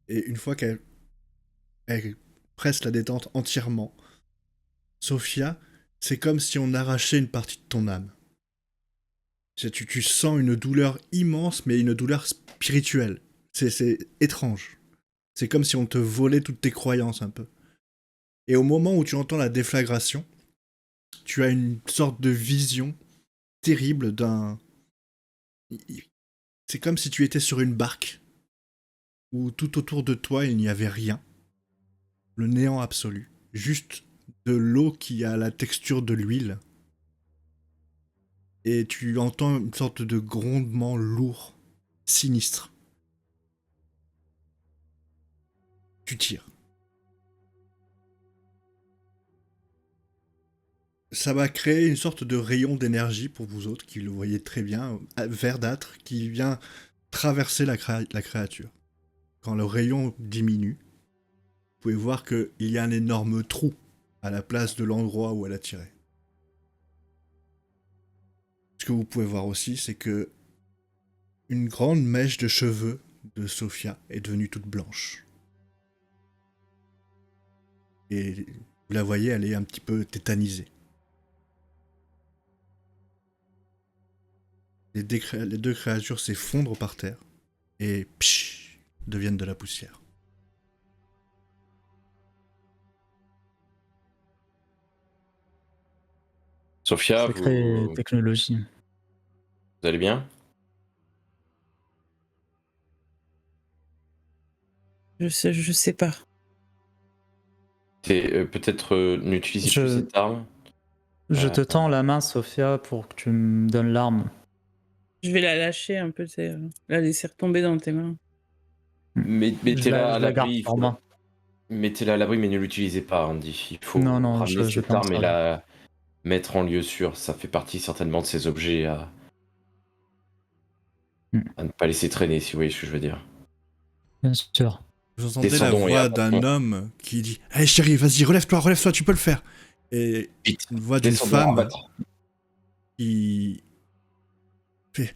Et une fois qu'elle presse la détente entièrement, Sophia, c'est comme si on arrachait une partie de ton âme. Tu sens une douleur immense, mais une douleur spirituelle. C'est étrange. C'est comme si on te volait toutes tes croyances un peu. Et au moment où tu entends la déflagration, tu as une sorte de vision terrible d'un... C'est comme si tu étais sur une barque, où tout autour de toi il n'y avait rien. Le néant absolu. Juste de l'eau qui a la texture de l'huile. Et tu entends une sorte de grondement lourd, sinistre. Tu tires. Ça va créer une sorte de rayon d'énergie pour vous autres, qui le voyez très bien, verdâtre, qui vient traverser la créature. Quand le rayon diminue, vous pouvez voir qu'il y a un énorme trou à la place de l'endroit où elle a tiré. Ce que vous pouvez voir aussi, c'est que une grande mèche de cheveux de Sophia est devenue toute blanche. Et vous la voyez, elle est un petit peu tétanisée. Les deux créatures s'effondrent par terre et deviennent de la poussière. Sophia, Sacrée vous technologie. allez bien? Je sais pas. Peut-être n'utilisez plus Je, cette arme. je te tends la main, Sophia, pour que tu me donnes l'arme. Je vais la lâcher un peu, tu sais, la laisser retomber dans tes mains. Mettez-la à Je la garde l'abri. pour moi. Mettez-la à l'abri, mais ne l'utilisez pas, Andy. Il Non, faut non, ramener je cette peux m'en arme et servir. la mettre en lieu sûr. Ça fait partie certainement de ces objets à ne pas laisser traîner, si vous voyez ce que je veux dire. Bien sûr. Vous entendez la Descendons et voix d'un avançons. homme qui dit « Allez chérie, vas-y, relève-toi, tu peux le faire !» Et Vite, une voix d'une descendons, femme rabattre. qui fait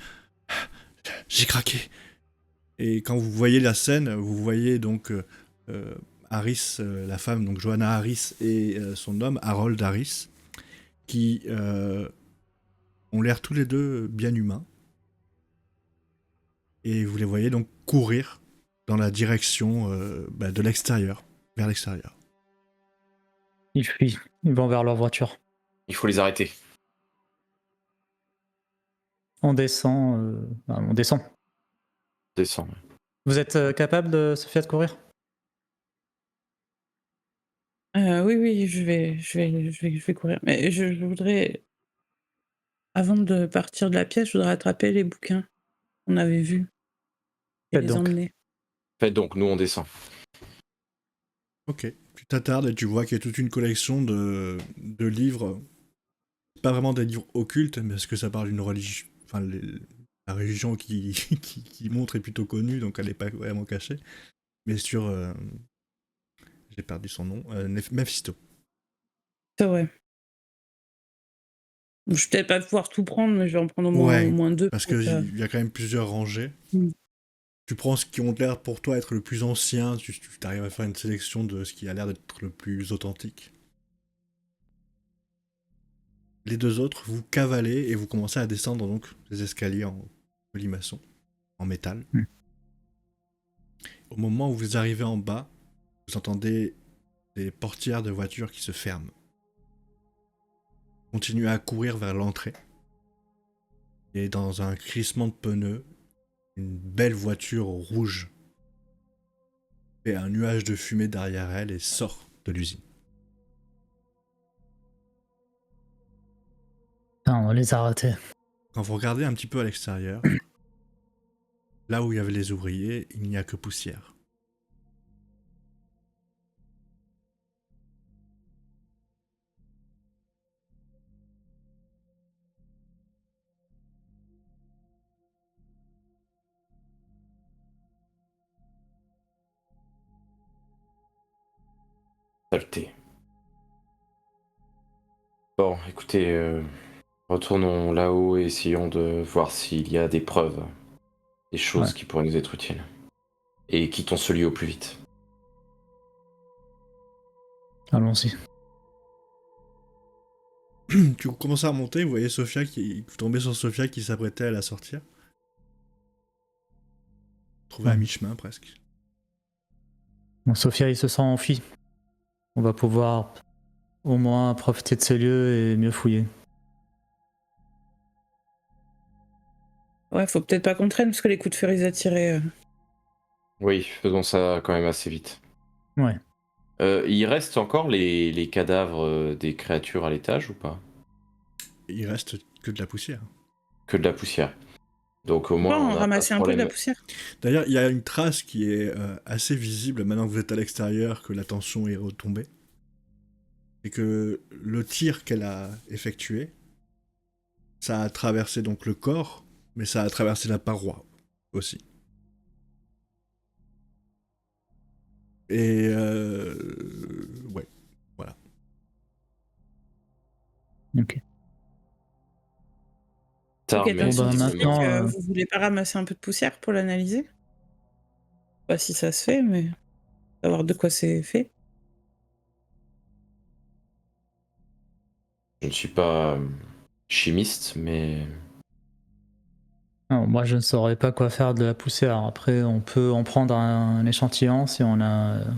« J'ai craqué !» Et quand vous voyez la scène, vous voyez donc Harris, la femme, donc Joanna Harris, et son homme, Harold Harris, qui ont l'air tous les deux bien humains. Et vous les voyez donc courir dans la direction de l'extérieur, vers l'extérieur. Ils fuient. Ils vont vers leur voiture. Il faut les arrêter. On descend. On descend. Descends. Vous êtes capable, de Sophia, de courir? Oui, je vais courir. Mais je voudrais, avant de partir de la pièce, je voudrais attraper les bouquins qu'on avait vus et Faites les donc. emmener. Faites donc, nous on descend. Ok. Tu t'attardes et tu vois qu'il y a toute une collection de livres. Pas vraiment des livres occultes, mais parce que ça parle d'une religion. Enfin, la religion qui montre est plutôt connue, donc elle n'est pas vraiment cachée. Mais sur. J'ai perdu son nom. Mephisto. C'est vrai. Je vais peut-être pas pouvoir tout prendre, mais je vais en prendre au Ouais, moins deux. parce pour que- qu'il y a quand même plusieurs rangées. Mm. Tu prends ce qui ont l'air pour toi être le plus ancien, tu arrives à faire une sélection de ce qui a l'air d'être le plus authentique. Les deux autres, vous cavalez et vous commencez à descendre donc les escaliers en colimaçon, en métal. Mm. Au moment où vous arrivez en bas, vous entendez des portières de voitures qui se ferment. Continuez à courir vers l'entrée. Et dans un crissement de pneus, une belle voiture rouge fait un nuage de fumée derrière elle et sort de l'usine. Putain, on les a ratés. Quand vous regardez un petit peu à l'extérieur, là où il y avait les ouvriers, il n'y a que poussière. Saleté. Bon, écoutez, retournons là-haut et essayons de voir s'il y a des preuves, des choses qui pourraient nous être utiles. Et quittons ce lieu au plus vite. Allons-y. Tu commences à remonter, vous voyez Sophia vous tombez sur Sophia qui s'apprêtait à la sortir. Trouvée à mi-chemin presque. Bon, Sophia, il se sent enfuie. On va pouvoir au moins profiter de ces lieux et mieux fouiller. Ouais, faut peut-être pas qu'on traîne parce que les coups de feu, ils attiraient. Oui, faisons ça quand même assez vite. Ouais. Il reste encore les cadavres des créatures à l'étage ou pas? Il reste que de la poussière. Que de la poussière. Donc au moins Bon, on a pas ramasser de un peu de problème. la poussière. D'ailleurs, il y a une trace qui est assez visible maintenant que vous êtes à l'extérieur, que la tension est retombée. Et que le tir qu'elle a effectué, ça a traversé donc le corps, mais ça a traversé la paroi aussi. Et ouais, voilà. Ok. Tard, Ok, mais donc bah, visiblement. maintenant, vous voulez pas ramasser un peu de poussière pour l'analyser? Pas si ça se fait, mais savoir de quoi c'est fait. Je ne suis pas chimiste, mais non, moi, je ne saurais pas quoi faire de la poussière. Après, on peut en prendre un échantillon si on a. vous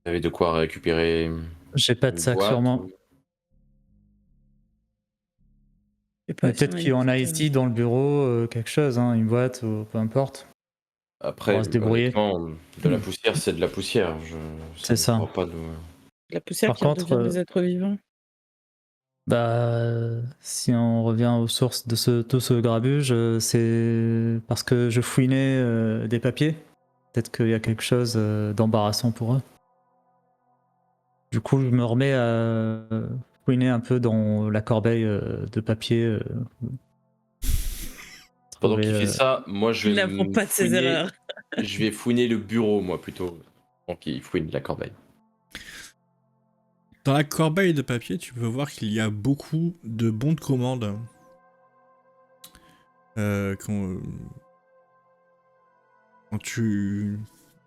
avez de quoi récupérer J'ai pas de une sac sur boîte moi. ou... Je sais pas Mais si peut-être on a une qu'on a petite, ici dans le bureau quelque chose, hein, une boîte ou peu importe. On Après, va se débrouiller. honnêtement, de la poussière, c'est de la poussière. C'est ça. ne pas de... la poussière Par qui contre, redevient des êtres vivants. si on revient aux sources de ce grabuge, c'est parce que je fouinais des papiers. Peut-être qu'il y a quelque chose d'embarrassant pour eux. Du coup, je me remets à fouiner un peu dans la corbeille de papier. Pendant qu'il trouver, fait ça, moi je Il vais n'apprend me pas de ses fouiner... erreurs. Je vais fouiner le bureau, moi, plutôt. Donc il fouine la corbeille. Dans la corbeille de papier, tu peux voir qu'il y a beaucoup de bons de commande. Quand tu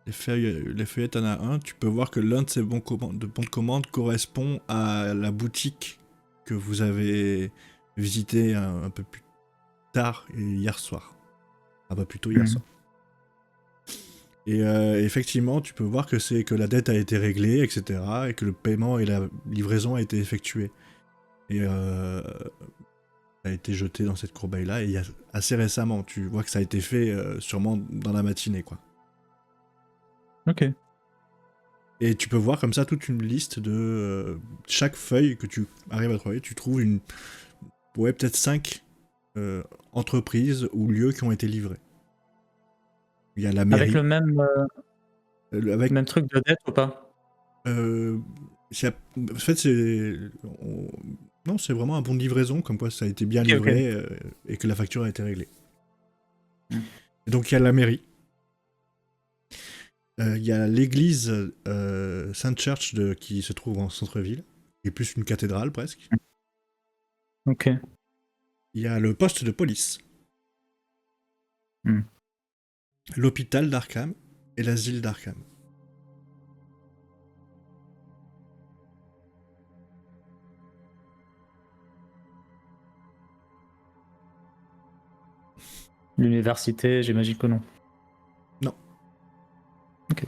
les feuilles, t'en as un, tu peux voir que l'un de ces bons de commande correspond à la boutique que vous avez visitée un peu plus tard hier soir. Ah bah plutôt hier soir. Et effectivement, tu peux voir que la dette a été réglée, etc. et que le paiement et la livraison a été effectué. Et a été jeté dans cette corbeille-là, et assez récemment, tu vois que ça a été fait sûrement dans la matinée, quoi. Ok. Et tu peux voir comme ça toute une liste de chaque feuille que tu arrives à trouver, tu trouves peut-être 5 entreprises ou lieux qui ont été livrés. Il y a la mairie. Avec le même, Avec même truc de dette ou pas? en fait, non, c'est vraiment un bon de livraison, comme quoi ça a été bien Ok, livré et que la facture a été réglée. Et donc il y a la mairie. Il y a l'église Saint Church qui se trouve en centre-ville, qui est plus une cathédrale presque. Ok. Il y a le poste de police. Hmm. L'hôpital d'Arkham et l'asile d'Arkham. L'université, j'imagine que non. Non. Ok.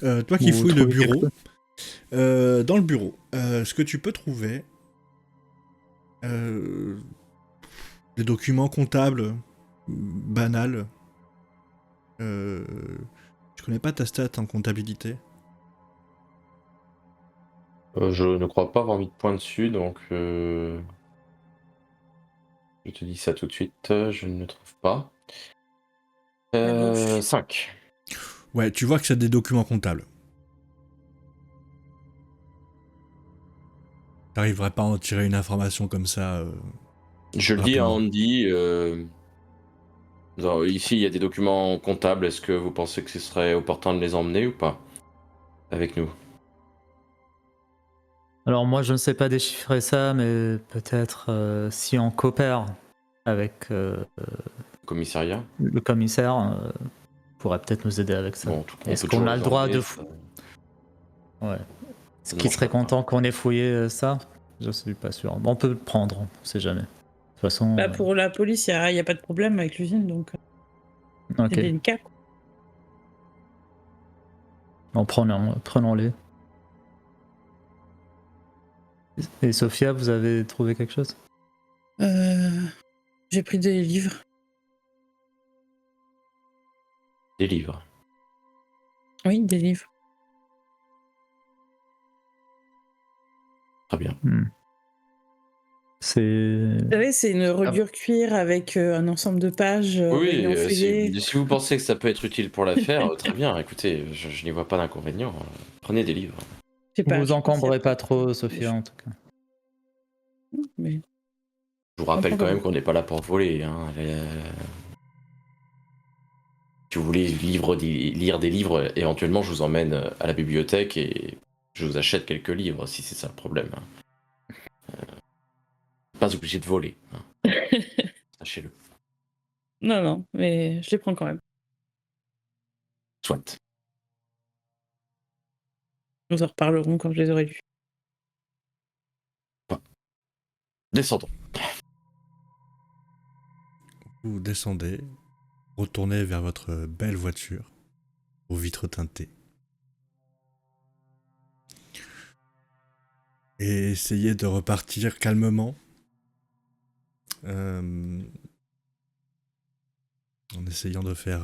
Toi qui Vous fouilles le trouvez quelque bureau, chose dans le bureau, ce que tu peux trouver, des documents comptables banals. Je connais pas ta stat en comptabilité. Je ne crois pas avoir mis de point dessus, donc je te dis ça tout de suite, je ne le trouve pas. À gauche. 5. Ouais, tu vois que c'est des documents comptables. T'arriverais pas à en tirer une information comme ça. Je le dis à Rapidement. Andy. Ici, il y a des documents comptables. Est-ce que vous pensez que ce serait opportun de les emmener ou pas avec nous? Alors moi je ne sais pas déchiffrer ça, mais peut-être si on coopère avec Commissariat? le commissaire, pourrait peut-être nous aider avec ça. Bon, en tout cas, on Est-ce peut qu'on toujours a le les droit de emmener. Ça Ouais. Est-ce ne qu'il serait manquera pas. content qu'on ait fouillé ça? Je suis pas sûr. Bon, on peut le prendre, on sait jamais. De toute façon, Bah, pour la police, il y a pas de problème avec l'usine, donc c'est ok. délicat, quoi. Prenons-les. Et Sophia, vous avez trouvé quelque chose? J'ai pris des livres. Des livres. Oui, des livres. Très bien. C'est... Vous savez, c'est une reliure cuir avec un ensemble de pages Oui, rayons feuillés. si vous pensez que ça peut être utile pour l'affaire, très bien. Écoutez, je n'y vois pas d'inconvénient. Prenez des livres. Je sais pas, Vous je pense qu'il y a encombrez pas peut-être trop, des Sophia, en tout cas. mais Je vous rappelle comprends quand même pas. qu'on n'est pas là pour voler. Hein. Si vous voulez lire des livres, éventuellement, je vous emmène à la bibliothèque et je vous achète quelques livres si c'est ça le problème. Hein. Pas obligé de voler. Hein. Sachez-le. Non, non, mais je les prends quand même. Soit. Nous en reparlerons quand je les aurai lus. Descendons. Vous descendez, retournez vers votre belle voiture, aux vitres teintées. Et essayez de repartir calmement. En essayant de faire...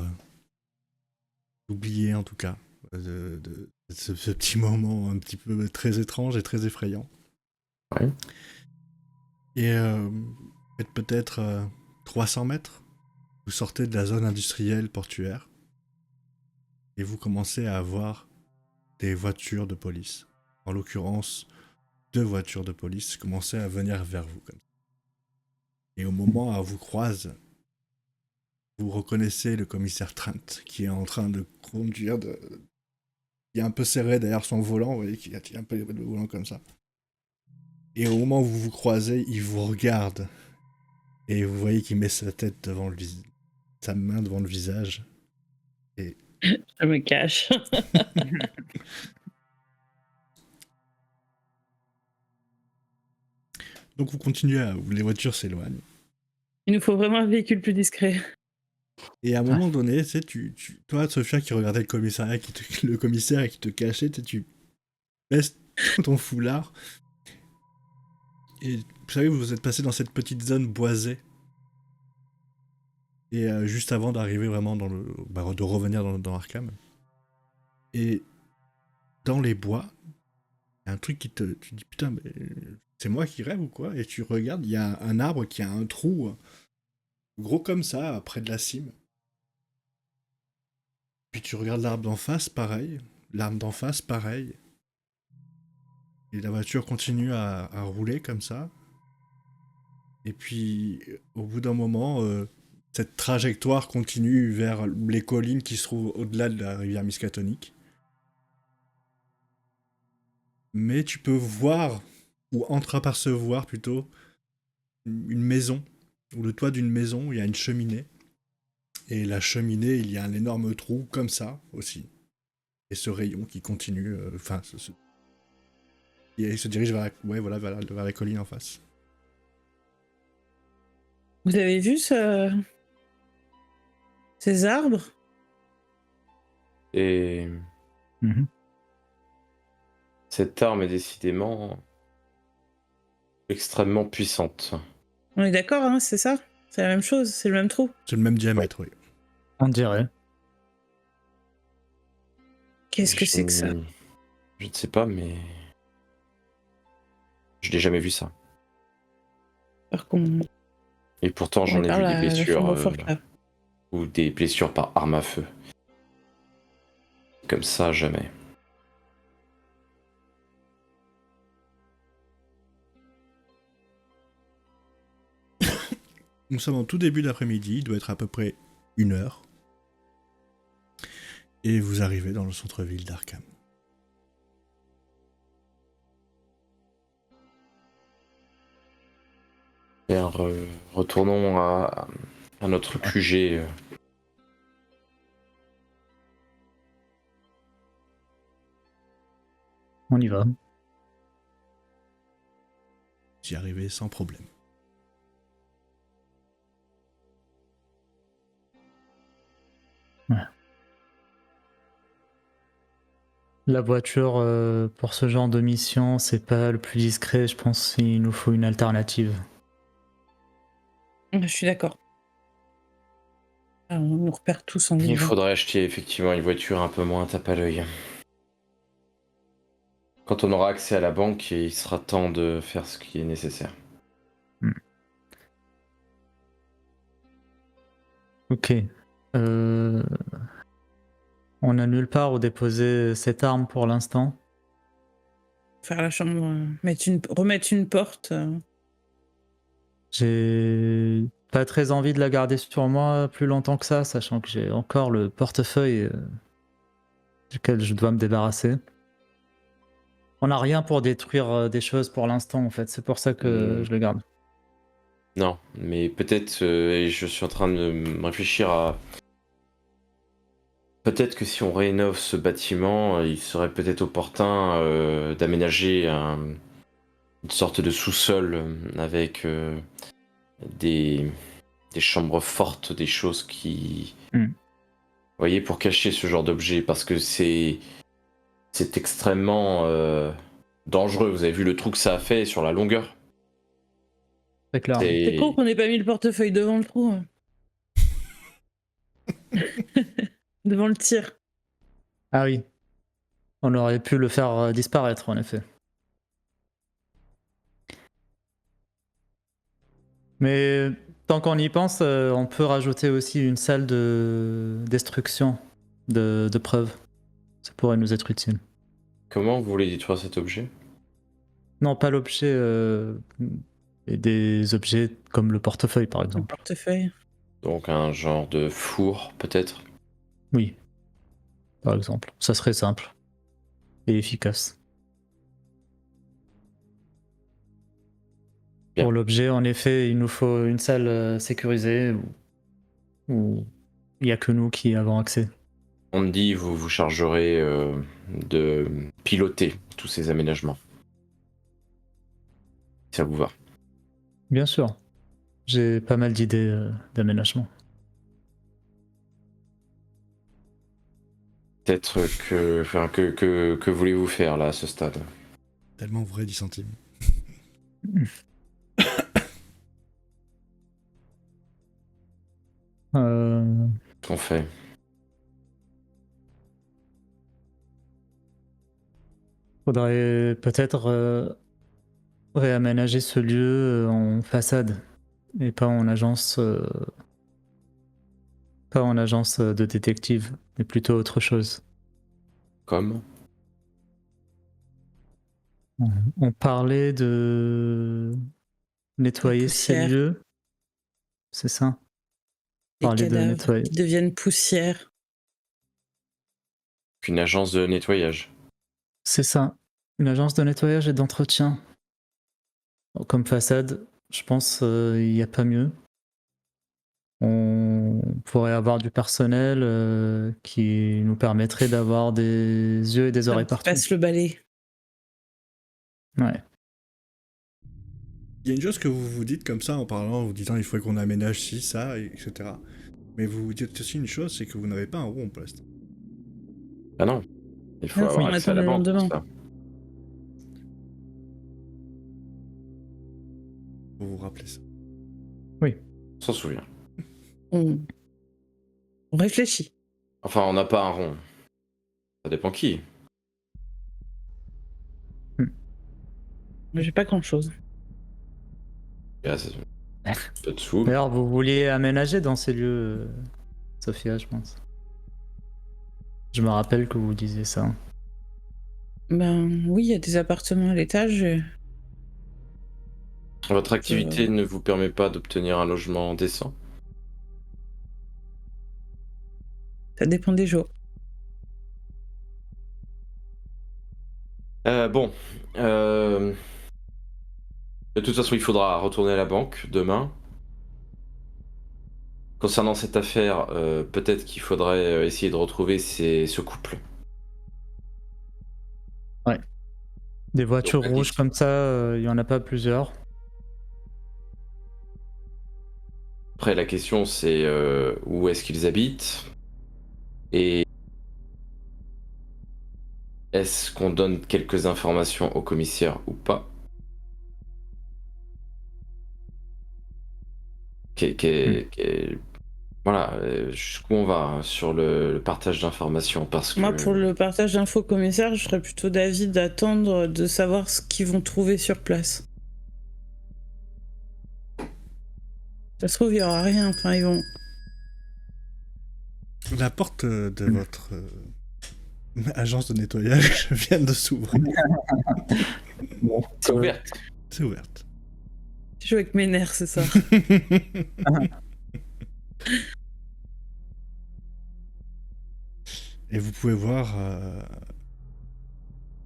d'oublier en tout cas ce petit moment un petit peu très étrange et très effrayant. Ouais. Et faites peut-être 300 mètres. Vous sortez de la zone industrielle portuaire et vous commencez à avoir des voitures de police. En l'occurrence, 2 voitures de police commençaient à venir vers vous. Comme ça. Et au moment où vous croise, vous reconnaissez le commissaire Trent qui est en train de conduire, qui est un peu serré derrière son volant, vous voyez qu'il a un peu le volant comme ça. Et au moment où vous vous croisez, il vous regarde et vous voyez qu'il met sa tête devant sa main devant le visage. Et Je me cache. donc vous continuez les voitures s'éloignent. Il nous faut vraiment un véhicule plus discret. Et à un moment donné, tu sais, toi, Sophia, qui regardait le commissariat, le commissaire et qui te cachait, tu baisses ton foulard. Et vous savez, vous êtes passé dans cette petite zone boisée. Et juste avant d'arriver vraiment de revenir dans Arkham. Et dans les bois, il y a un truc tu dis putain, mais c'est moi qui rêve ou quoi? Et tu regardes, il y a un arbre qui a un trou gros comme ça, près de la cime. Puis tu regardes l'arbre d'en face, pareil. L'arbre d'en face, pareil. Et la voiture continue à rouler comme ça. Et puis, au bout d'un moment, cette trajectoire continue vers les collines qui se trouvent au-delà de la rivière Miskatonic. Mais tu peux voir, ou entreapercevoir plutôt, une maison, ou le toit d'une maison où il y a une cheminée. Et la cheminée, il y a un énorme trou comme ça aussi. Et ce rayon qui continue, il se dirige vers les collines en face. Vous avez vu ces arbres? Et cette arme est décidément extrêmement puissante. On est d'accord, hein, c'est ça? C'est la même chose, c'est le même trou. C'est le même diamètre, oui. On dirait. Qu'est-ce que c'est que ça? Je ne sais pas, mais je n'ai jamais vu ça. Par contre, Et pourtant, j'en ai vu des blessures ou des blessures par arme à feu. Comme ça, jamais. Nous sommes en tout début d'après-midi, il doit être à peu près 1h. Et vous arrivez dans le centre-ville d'Arkham. Bien, retournons à notre QG. On y va. Vous y arrivez sans problème. Ouais. La voiture, pour ce genre de mission, c'est pas le plus discret. Je pense qu'il nous faut une alternative. Je suis d'accord. On nous repère tous en Il ligne. faudrait acheter effectivement une voiture un peu moins tape à l'œil. Quand on aura accès à la banque, il sera temps de faire ce qui est nécessaire. Ok. On n'a nulle part où déposer cette arme pour l'instant. Faire la chambre, remettre une porte. J'ai pas très envie de la garder sur moi plus longtemps que ça, sachant que j'ai encore le portefeuille duquel je dois me débarrasser. On n'a rien pour détruire des choses pour l'instant en fait, c'est pour ça que je le garde. Non, mais peut-être, et je suis en train de me réfléchir à... Peut-être que si on rénove ce bâtiment, il serait peut-être opportun d'aménager une sorte de sous-sol avec des chambres fortes, des choses qui... Vous voyez, pour cacher ce genre d'objet, parce que c'est extrêmement dangereux. Vous avez vu le trou que ça a fait sur la longueur? C'est clair. C'est con qu'on n'ait pas mis le portefeuille devant le trou. Devant le tir. Ah oui. On aurait pu le faire disparaître en effet. Mais tant qu'on y pense, on peut rajouter aussi une salle de destruction de preuves. Ça pourrait nous être utile. Comment vous voulez détruire cet objet? Non, pas l'objet, et des objets comme le portefeuille par Le exemple. portefeuille. Donc un genre de four, peut-être? Oui, par exemple. Ça serait simple et efficace. Bien. Pour l'objet, en effet, il nous faut une salle sécurisée où il n'y a que nous qui avons accès. On me dit, vous vous chargerez de piloter tous ces aménagements. Si ça vous va. Bien sûr, j'ai pas mal d'idées d'aménagement. Peut-être que... Enfin, que voulez-vous faire là à ce stade? Tellement vrai 10 centimes. Qu'on fait? Faudrait peut-être réaménager ce lieu en façade et pas en agence, de détective, mais plutôt autre chose. Comme? On parlait de nettoyer ces poussière. lieux, c'est ça? Des Parler de cadavres nettoyer. qui deviennent poussière. Une agence de nettoyage. C'est ça, une agence de nettoyage et d'entretien. Comme façade, je pense il n'y a pas mieux. On pourrait avoir du personnel qui nous permettrait d'avoir des yeux et des oreilles partout. Passe le balai. Ouais. Il y a une chose que vous vous dites comme ça en parlant, en vous disant il faudrait qu'on aménage ci, ça, etc. Mais vous vous dites aussi une chose, c'est que vous n'avez pas un rond pour l'instant. Ah non. Il faut Non, avoir on accès à attend la le banque. lendemain. Ça. Vous vous rappelez ça. On s'en souvient. On réfléchit. Enfin, on n'a pas un rond. Ça dépend qui. Mais j'ai pas grand chose. Il y a peu de sous. D'ailleurs, vous vouliez aménager dans ces lieux, Sophia, je pense. Je me rappelle que vous disiez ça. Ben oui, il y a des appartements à l'étage. Votre activité ne vous permet pas d'obtenir un logement décent? Ça dépend des jours. Bon. De toute façon, il faudra retourner à la banque demain. Concernant cette affaire, peut-être qu'il faudrait essayer de retrouver ce couple. Ouais. Des voitures Donc, rouges comme ça, il y en a pas plusieurs. Après, la question c'est où est-ce qu'ils habitent et est-ce qu'on donne quelques informations au commissaire ou pas? Voilà, jusqu'où on va hein, sur le partage d'informations parce que... Moi, pour le partage d'infos commissaire, je serais plutôt d'avis d'attendre de savoir ce qu'ils vont trouver sur place. Ça se trouve, il y aura rien. Enfin, ils vont... La porte de votre agence de nettoyage vient de s'ouvrir. C'est ouverte. C'est ouverte. Je joue avec mes nerfs, c'est ça. Et vous pouvez voir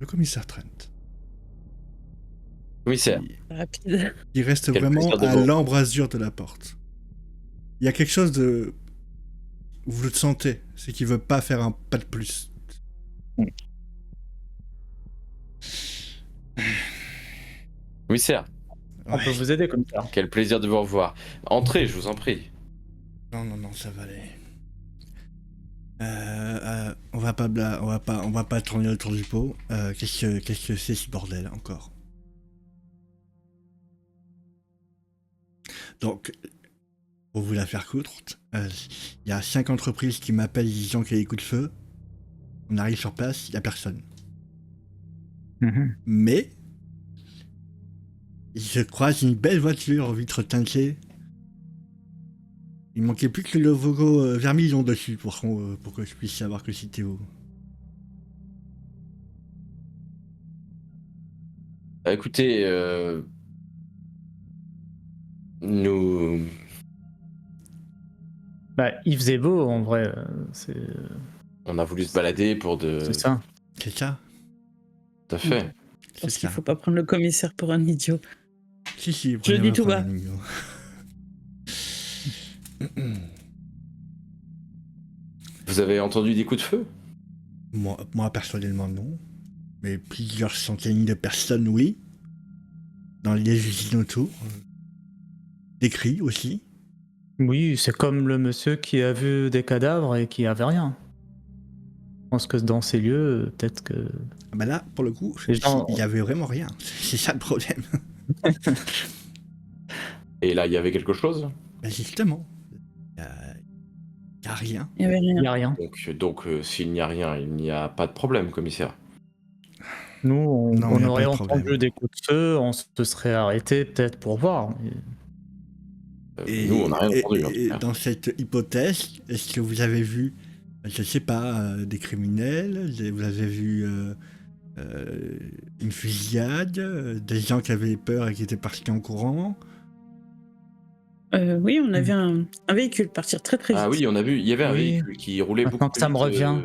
le commissaire Trent. Commissaire. Rapide. Il reste Quel vraiment plaisir de à voir. l'embrasure de la porte. Il y a quelque chose de... Vous le sentez, c'est qu'il veut pas faire un pas de plus. Commissaire, On peut vous aider comme ça. quel plaisir de vous revoir. Entrez, je vous en prie. Non, ça va aller. On va pas tourner autour du pot. Qu'est-ce que c'est ce bordel encore? Donc, pour vous la faire courte, il y a 5 entreprises qui m'appellent disant qu'il y a des coups de feu. On arrive sur place, il y a personne. Mais je croise une belle voiture vitre teintée. Il manquait plus que le logo vermillon dessus pour que je puisse savoir que c'était où. Écoutez, nous... Bah, il faisait beau en vrai. On a voulu se balader pour de... C'est ça. C'est ça? Tout à fait. C'est Parce qu'il ça. faut pas prendre le commissaire pour un idiot. Si, Je le dis tout bas. Vous avez entendu des coups de feu? Moi, personnellement, non. Mais plusieurs centaines de personnes, oui. Dans les usines autour. Des cris aussi. Oui, c'est comme le monsieur qui a vu des cadavres et qui avait rien. Je pense que dans ces lieux, peut-être que... Ah bah là, pour le coup, Les gens- il y avait vraiment rien. C'est ça le problème. Et là, il y avait quelque chose? Bah justement. Il y a rien. Il y avait Il rien. n'y a rien. Donc s'il n'y a rien, il n'y a pas de problème, commissaire. Nous, Non, on y a aurait pas de problème. entendu des coups de feu, on se serait arrêté peut-être pour voir. mais- Et, Nous, on n'a rien et- entendu. en et tout cas. dans cette hypothèse, est-ce que vous avez vu, je sais pas, des criminels, vous avez vu une fusillade, des gens qui avaient peur et qui étaient partis en courant? Oui, on a vu un véhicule partir très très vite. Ah oui, on a vu, il y avait un Oui. véhicule qui roulait Maintenant beaucoup que ça plus me vite, revient.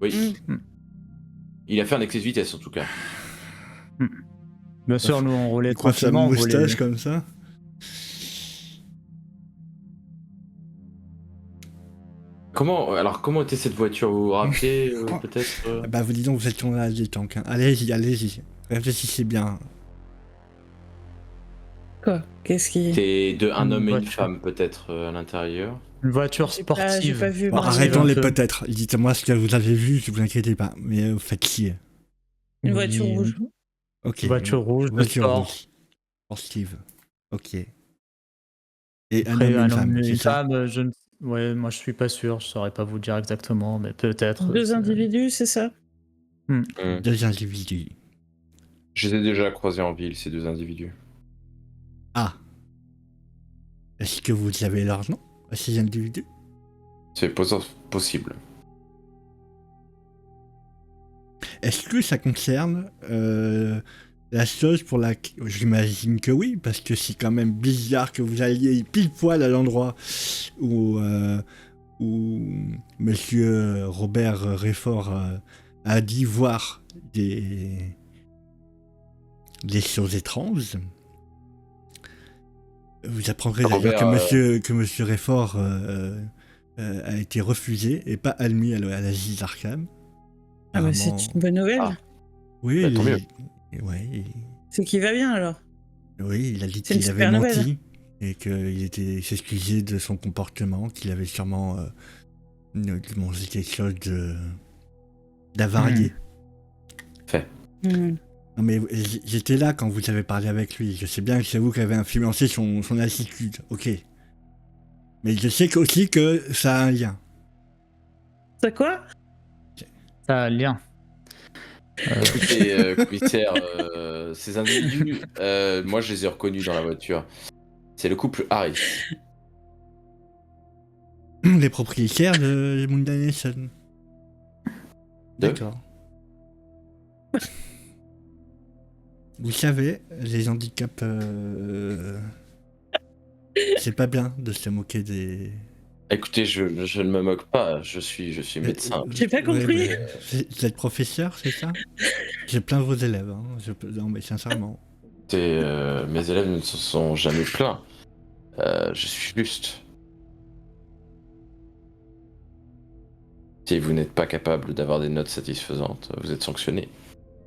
Oui. Mm. Il a fait un excès de vitesse en tout cas. Bien sûr, nous, on roulait Il croise sa tranquillement. on moustache voulait- comme ça? Comment était cette voiture? Vous vous rappelez peut-être Bah vous dis donc, vous êtes tourné à des tanks. Hein. Allez-y. Réfléchissez bien. Quoi? Qu'est-ce qui... C'était un Une homme et une voiture. femme peut-être à l'intérieur. Une voiture J'ai sportive. pas vu. Bon, Bah, arrêtons les un peu. peut-être. Dites-moi ce que vous avez vu, ne vous inquiétez pas. Mais vous faites chier. Une voiture Oui. rouge. Ok. Une voiture rouge de Voiture sport. rouge. Sportive. Ok. Et un Après, homme et un une homme femme, et c'est une ça? femme, ouais, moi je suis pas sûr, je saurais pas vous dire exactement, mais peut-être. Deux c'est- individus, c'est ça? Deux individus. Je les ai déjà croisés en ville, ces deux individus. Ah. Est-ce que vous avez leur nom à ces individus? C'est possible. Est-ce que ça concerne La chose pour la... J'imagine que oui, parce que c'est quand même bizarre que vous alliez pile poil à l'endroit où Monsieur Robert Réfort a dit voir des choses étranges. Vous apprendrez d'ailleurs que Monsieur Réfort a été refusé et pas admis à l'Asile d'Arkham. Ah bah c'est une bonne nouvelle. Ah. Oui, Bah, tant mieux. Ouais. C'est qu'il va bien alors. Oui, il a dit C'est une qu'il avait super menti nouvelle. et qu'il s'excusait de son comportement, qu'il avait sûrement mangé quelque chose d'avarié. Hmm. Non mais j'étais là quand vous avez parlé avec lui. Je sais bien que c'est vous qui avez influencé son attitude, ok. Mais je sais aussi que ça a un lien. C'est quoi? Ça a un lien. Écoutez, commissaire, ces individus, moi je les ai reconnus dans la voiture. C'est le couple Harris. Les propriétaires de Moonlight Nation. D'accord. Vous savez, les handicaps... c'est pas bien de se moquer des... Écoutez, je ne me moque pas, je suis médecin. J'ai pas compris. Vous êtes professeur, c'est ça? J'ai plein de vos élèves, hein. Non mais sincèrement. Mes élèves ne se sont jamais plaints. Je suis juste. Si vous n'êtes pas capable d'avoir des notes satisfaisantes, vous êtes sanctionné.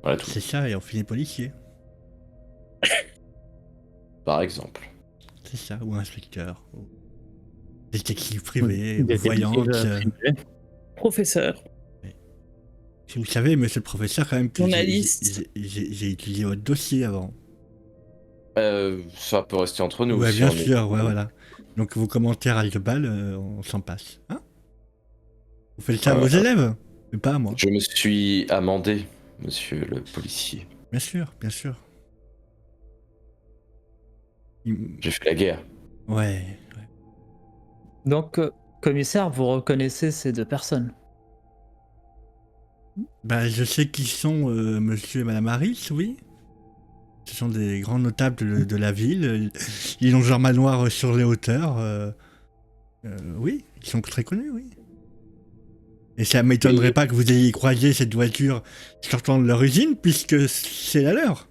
Voilà tout. C'est ça, et on finit policier. Par exemple. C'est ça, ou inspecteur. Ou détective privé, ou Des voyante. détectives privés. Professeur. Si vous savez, monsieur le professeur, quand même, que Journaliste. j'ai étudié votre dossier avant. Ça peut rester entre nous. Ouais, si bien on est- sûr, ouais, voilà. Donc vos commentaires à Aldebal, on s'en passe. Hein? Vous faites ça à vos élèves, mais pas à moi. Je me suis amendé, monsieur le policier. Bien sûr, bien sûr. J'ai fait la guerre. Ouais. Donc, commissaire, vous reconnaissez ces deux personnes? Bah, je sais qui sont monsieur et madame Harris, oui. Ce sont des grands notables de la ville. Ils ont leur manoir sur les hauteurs. Oui, ils sont très connus, oui. Et ça m'étonnerait pas que vous ayez croisé cette voiture sortant de leur usine, puisque c'est la leur.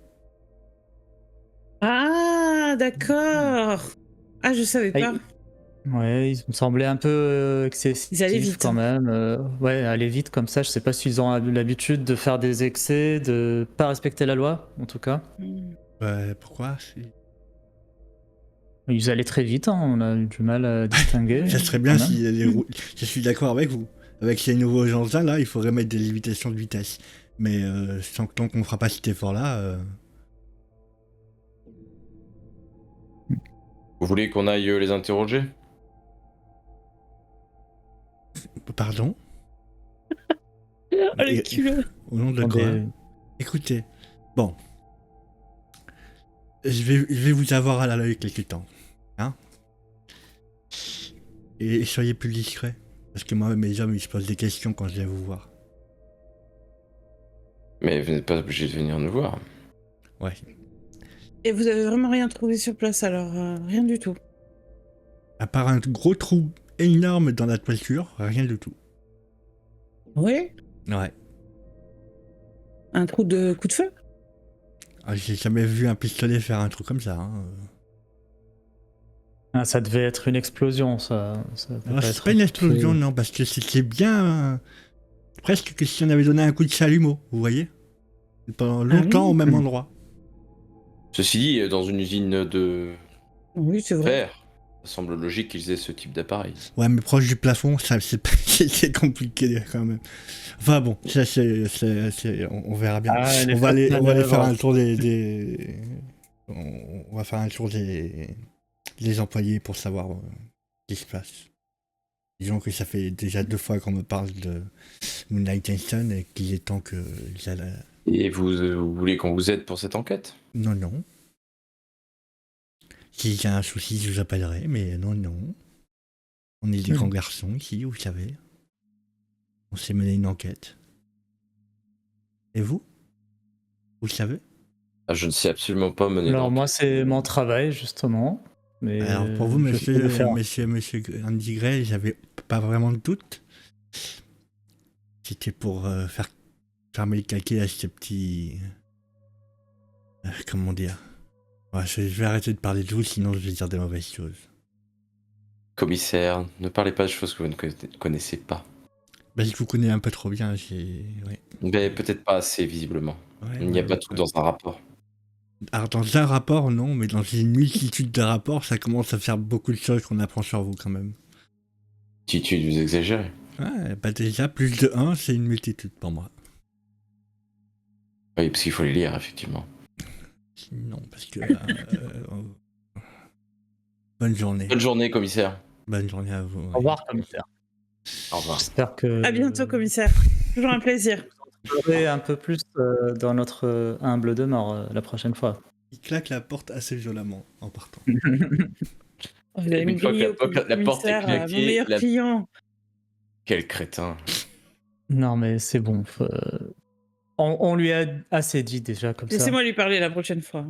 Ah, d'accord. Ah, je savais pas. Ouais, ils me semblaient un peu excessifs Ils allaient vite. quand même. Ouais, aller vite comme ça, je sais pas s'ils ont l'habitude de faire des excès, de pas respecter la loi, en tout cas. Pourquoi? Ils allaient très vite, hein, on a eu du mal à distinguer. Ça serait bien si je suis d'accord avec vous. Avec ces nouveaux engins là, il faudrait mettre des limitations de vitesse. Mais tant qu'on fera pas cet effort-là... Vous voulez qu'on aille les interroger? Pardon? Oh, le culot. Au nom de quoi? Écoutez, bon. Je vais vous avoir à l'œil quelque temps. Hein? Et soyez plus discret. Parce que moi, mes hommes, ils se posent des questions quand je viens vous voir. Mais vous n'êtes pas obligé de venir nous voir. Ouais. Et vous avez vraiment rien trouvé sur place alors? Rien du tout. À part un gros trou énorme dans la toiture, rien du tout. Oui? Ouais. Un trou de coup de feu? Ah, j'ai jamais vu un pistolet faire un truc comme ça. Hein. Ah, ça devait être une explosion, ça. Non, c'est pas une explosion, non, parce que c'est bien... presque que si on avait donné un coup de chalumeau, vous voyez? Pendant longtemps au même endroit. Ceci dit, dans une usine de Oui, c'est vrai. fer, ça semble logique qu'ils aient ce type d'appareil. Ouais, mais proche du plafond, ça c'est compliqué quand même. Enfin bon, ça on verra bien. On va aller faire un tour on va faire un tour des employés pour savoir ce qui se passe. Disons que ça fait déjà 2 fois qu'on me parle de Moonlight Nation et qu'il est temps que j'aille... Et vous voulez qu'on vous aide pour cette enquête? Non. S'il y a un souci, je vous appellerai, mais non. On est des grands garçons ici, vous savez. On s'est mené une enquête. Et vous? Vous le savez? Ah, je ne sais absolument pas mener Alors moi, d'enquête. c'est mon travail, justement. Mais Alors pour vous, je sais le faire. monsieur Andy Gray, j'avais pas vraiment de doute. C'était pour faire fermer le caquet à ce petit... comment dire? Ouais, je vais arrêter de parler de vous, sinon je vais dire des mauvaises choses. Commissaire, ne parlez pas de choses que vous ne connaissez pas. Bah, je vous connais un peu trop bien, j'ai... Ouais. Mais peut-être pas assez, visiblement. Ouais, Il n'y a ouais, pas ouais, tout ouais. dans un rapport. Alors dans un rapport, non, mais dans une multitude de rapports, ça commence à faire beaucoup de choses qu'on apprend sur vous quand même. Attitude, vous exagérez. Ouais, bah déjà, plus de 1, c'est une multitude pour moi. Oui, parce qu'il faut les lire, effectivement. Non, parce que... bonne journée. Bonne journée, commissaire. Bonne journée à vous. Au Ouais. revoir, commissaire. Au revoir. J'espère que... À bientôt, commissaire. Toujours un plaisir. Vous aurez un peu plus dans notre humble demeure la prochaine fois. Il claque la porte assez violemment en partant. Vous allez me Une fois que griller au la porte est commissaire, mon claquée, meilleur client. Quel crétin. Non, mais c'est bon. On lui a assez dit déjà comme ça. Laissez-moi lui parler la prochaine fois.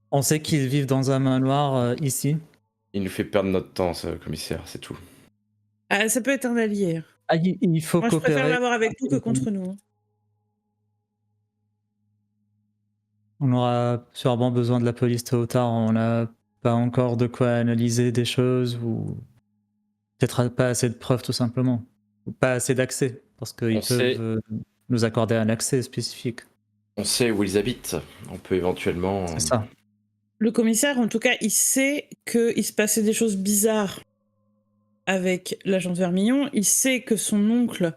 On sait qu'ils vivent dans un manoir ici. Il nous fait perdre notre temps, ce commissaire, c'est tout. Ah, ça peut être un allié. Ah, il faut Moi, je préfère coopérer. l'avoir avec nous que contre nous. On aura sûrement besoin de la police tôt ou tard. On n'a pas encore de quoi analyser des choses ou peut-être pas assez de preuves tout simplement. Ou pas assez d'accès parce qu'ils On sait- peuvent nous accorder un accès spécifique. On sait où ils habitent. On peut éventuellement... C'est ça. Le commissaire, en tout cas, il sait qu'il se passait des choses bizarres avec l'agence Vermillon. Il sait que son oncle,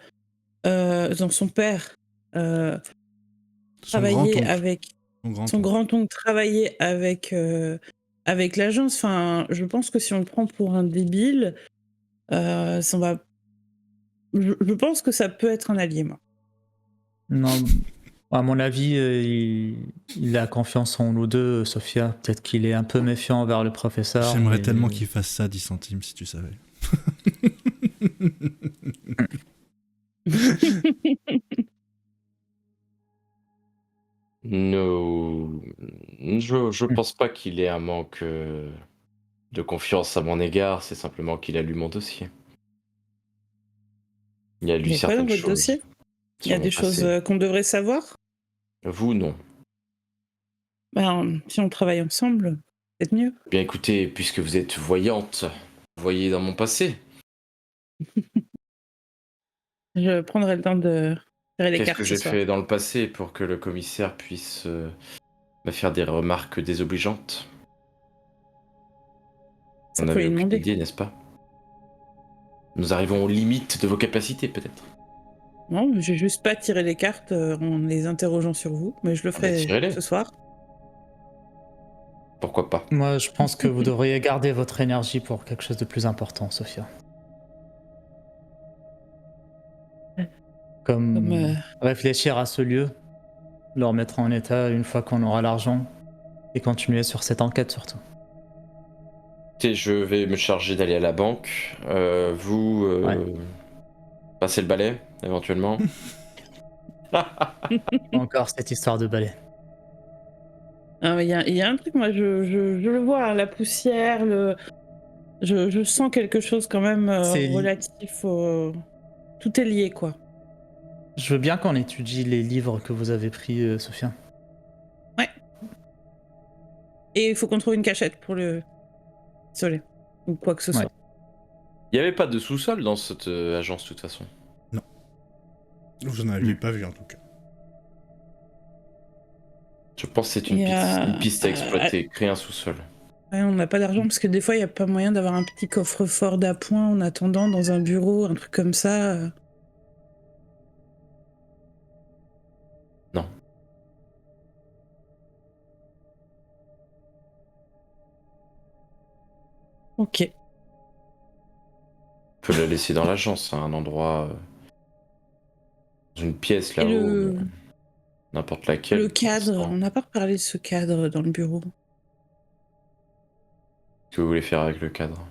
donc son père, travaillait avec... Son grand-oncle travaillait avec l'agence. Enfin, je pense que si on le prend pour un débile, ça va... Je pense que ça peut être un allié, moi. Non, à mon avis, il a confiance en nous deux, Sophia. Peut-être qu'il est un peu méfiant envers le professeur. J'aimerais mais- tellement qu'il fasse ça 10 centimes si tu savais. No. Je pense pas qu'il ait un manque de confiance à mon égard, c'est simplement qu'il a lu mon dossier. Il a lu Il y a quoi dans certaines votre choses. dossier? Il y a sur des mon choses passé. qu'on devrait savoir? Vous, non. Ben, si on travaille ensemble, c'est mieux. Bien écoutez, puisque vous êtes voyante, vous voyez dans mon passé. Je prendrai le temps de tirer les Qu'est-ce cartes que ce j'ai soir. fait dans le passé pour que le commissaire puisse me faire des remarques désobligeantes? Ça On faut n'avait lui aucune demander. idée, n'est-ce pas? Nous arrivons aux limites de vos capacités, peut-être. Non, mais j'ai juste pas tiré les cartes en les interrogeant sur vous, mais je le ferai tirez-les. ce soir. Pourquoi pas? Moi, je pense que vous devriez garder votre énergie pour quelque chose de plus important, Sophia. Comme réfléchir à ce lieu, le remettre en état une fois qu'on aura l'argent, et continuer sur cette enquête surtout. Écoutez, je vais me charger d'aller à la banque. Vous, passez le balai, éventuellement. Encore cette histoire de balai. Ah, il y a un truc, moi, je le vois, hein, la poussière, je sens quelque chose quand même C'est relatif au... Tout est lié, quoi. Je veux bien qu'on étudie les livres que vous avez pris, Sophia. Ouais. Et il faut qu'on trouve une cachette pour le soleil. Ou quoi que ce soit. Il n'y avait pas de sous-sol dans cette agence, de toute façon. Vous n'en aviez pas vu en tout cas. Je pense que c'est une, une piste à exploiter, créer un sous-sol. Ouais, on n'a pas d'argent parce que des fois, il n'y a pas moyen d'avoir un petit coffre-fort d'appoint en attendant dans un bureau, un truc comme ça. Non. Ok. On peut le laisser dans l'agence, à un endroit... dans une pièce, Et là-haut. N'importe laquelle. Le cadre, on n'a pas parlé de ce cadre dans le bureau. Qu'est-ce que vous voulez faire avec le cadre?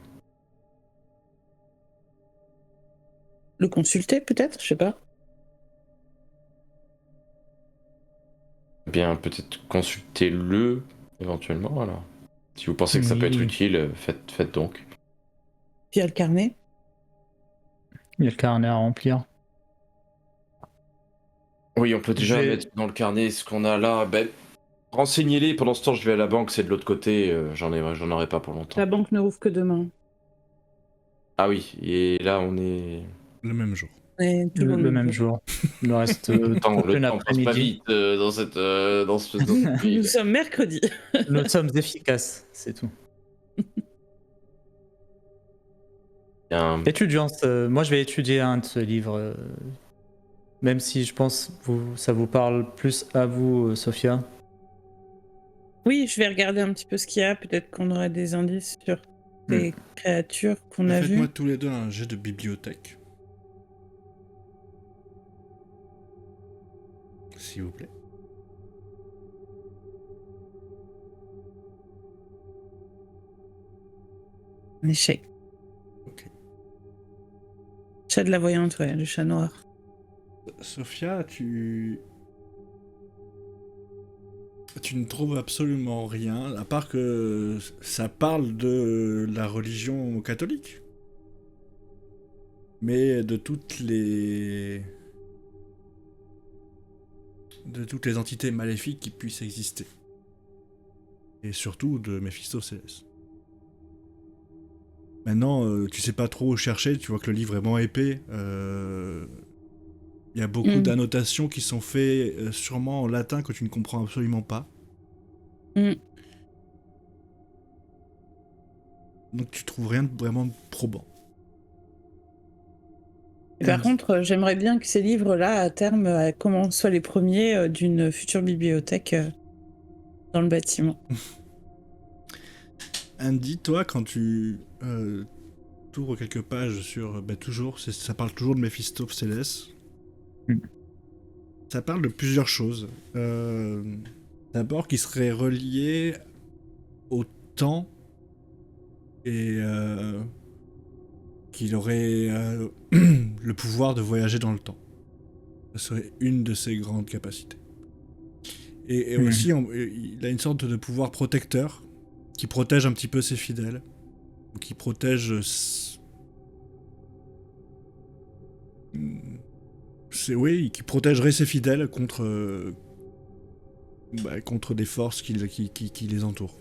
Le consulter, peut-être? Je sais pas. bien peut-être consulter-le éventuellement. Alors, si vous pensez que ça peut être Oui. utile, faites donc. Puis il y a le carnet. Il y a le carnet à remplir. Oui, on peut déjà J'ai- mettre dans le carnet ce qu'on a là. Ben, renseignez-les. Pendant ce temps, je vais à la banque. C'est de l'autre côté. J'en aurai pas pour longtemps. La banque ne rouvre que demain. Ah oui. Et là, on est. Le même jour. Et tout Le même jour. jour. Il nous reste Le temps toute une passe pas après-midi. vite dans ce pays. Nous sommes mercredi. Nous sommes efficaces, c'est tout. Bien. Étudiante, moi je vais étudier un de ces livres, même si je pense ça vous parle plus à vous, Sophia. Oui, je vais regarder un petit peu ce qu'il y a. Peut-être qu'on aurait des indices sur ces créatures qu'on a Faites-moi vues. tous les deux un jet de bibliothèque. S'il vous plaît. Un échec. Ok. Chat de la voyante, ouais, le chat noir. Sophia, tu ne trouves absolument rien, à part que ça parle de la religion catholique. Mais de toutes les entités maléfiques qui puissent exister. Et surtout de Méphistophélès. Maintenant, tu sais pas trop où chercher, tu vois que le livre est vraiment épais. Il y a beaucoup d'annotations qui sont faites sûrement en latin que tu ne comprends absolument pas. Donc tu trouves rien de vraiment probant. Et par contre, j'aimerais bien que ces livres-là, à terme, soient les premiers d'une future bibliothèque dans le bâtiment. Andy, toi, quand tu t'ouvres quelques pages sur... toujours, ça parle toujours de Méphistophélès. Ça parle de plusieurs choses. D'abord, qui serait relié au temps et qu'il aurait le pouvoir de voyager dans le temps. Ce serait une de ses grandes capacités. Et aussi, il a une sorte de pouvoir protecteur qui protège un petit peu ses fidèles, qui protège qui protégerait ses fidèles contre contre des forces qui les entourent.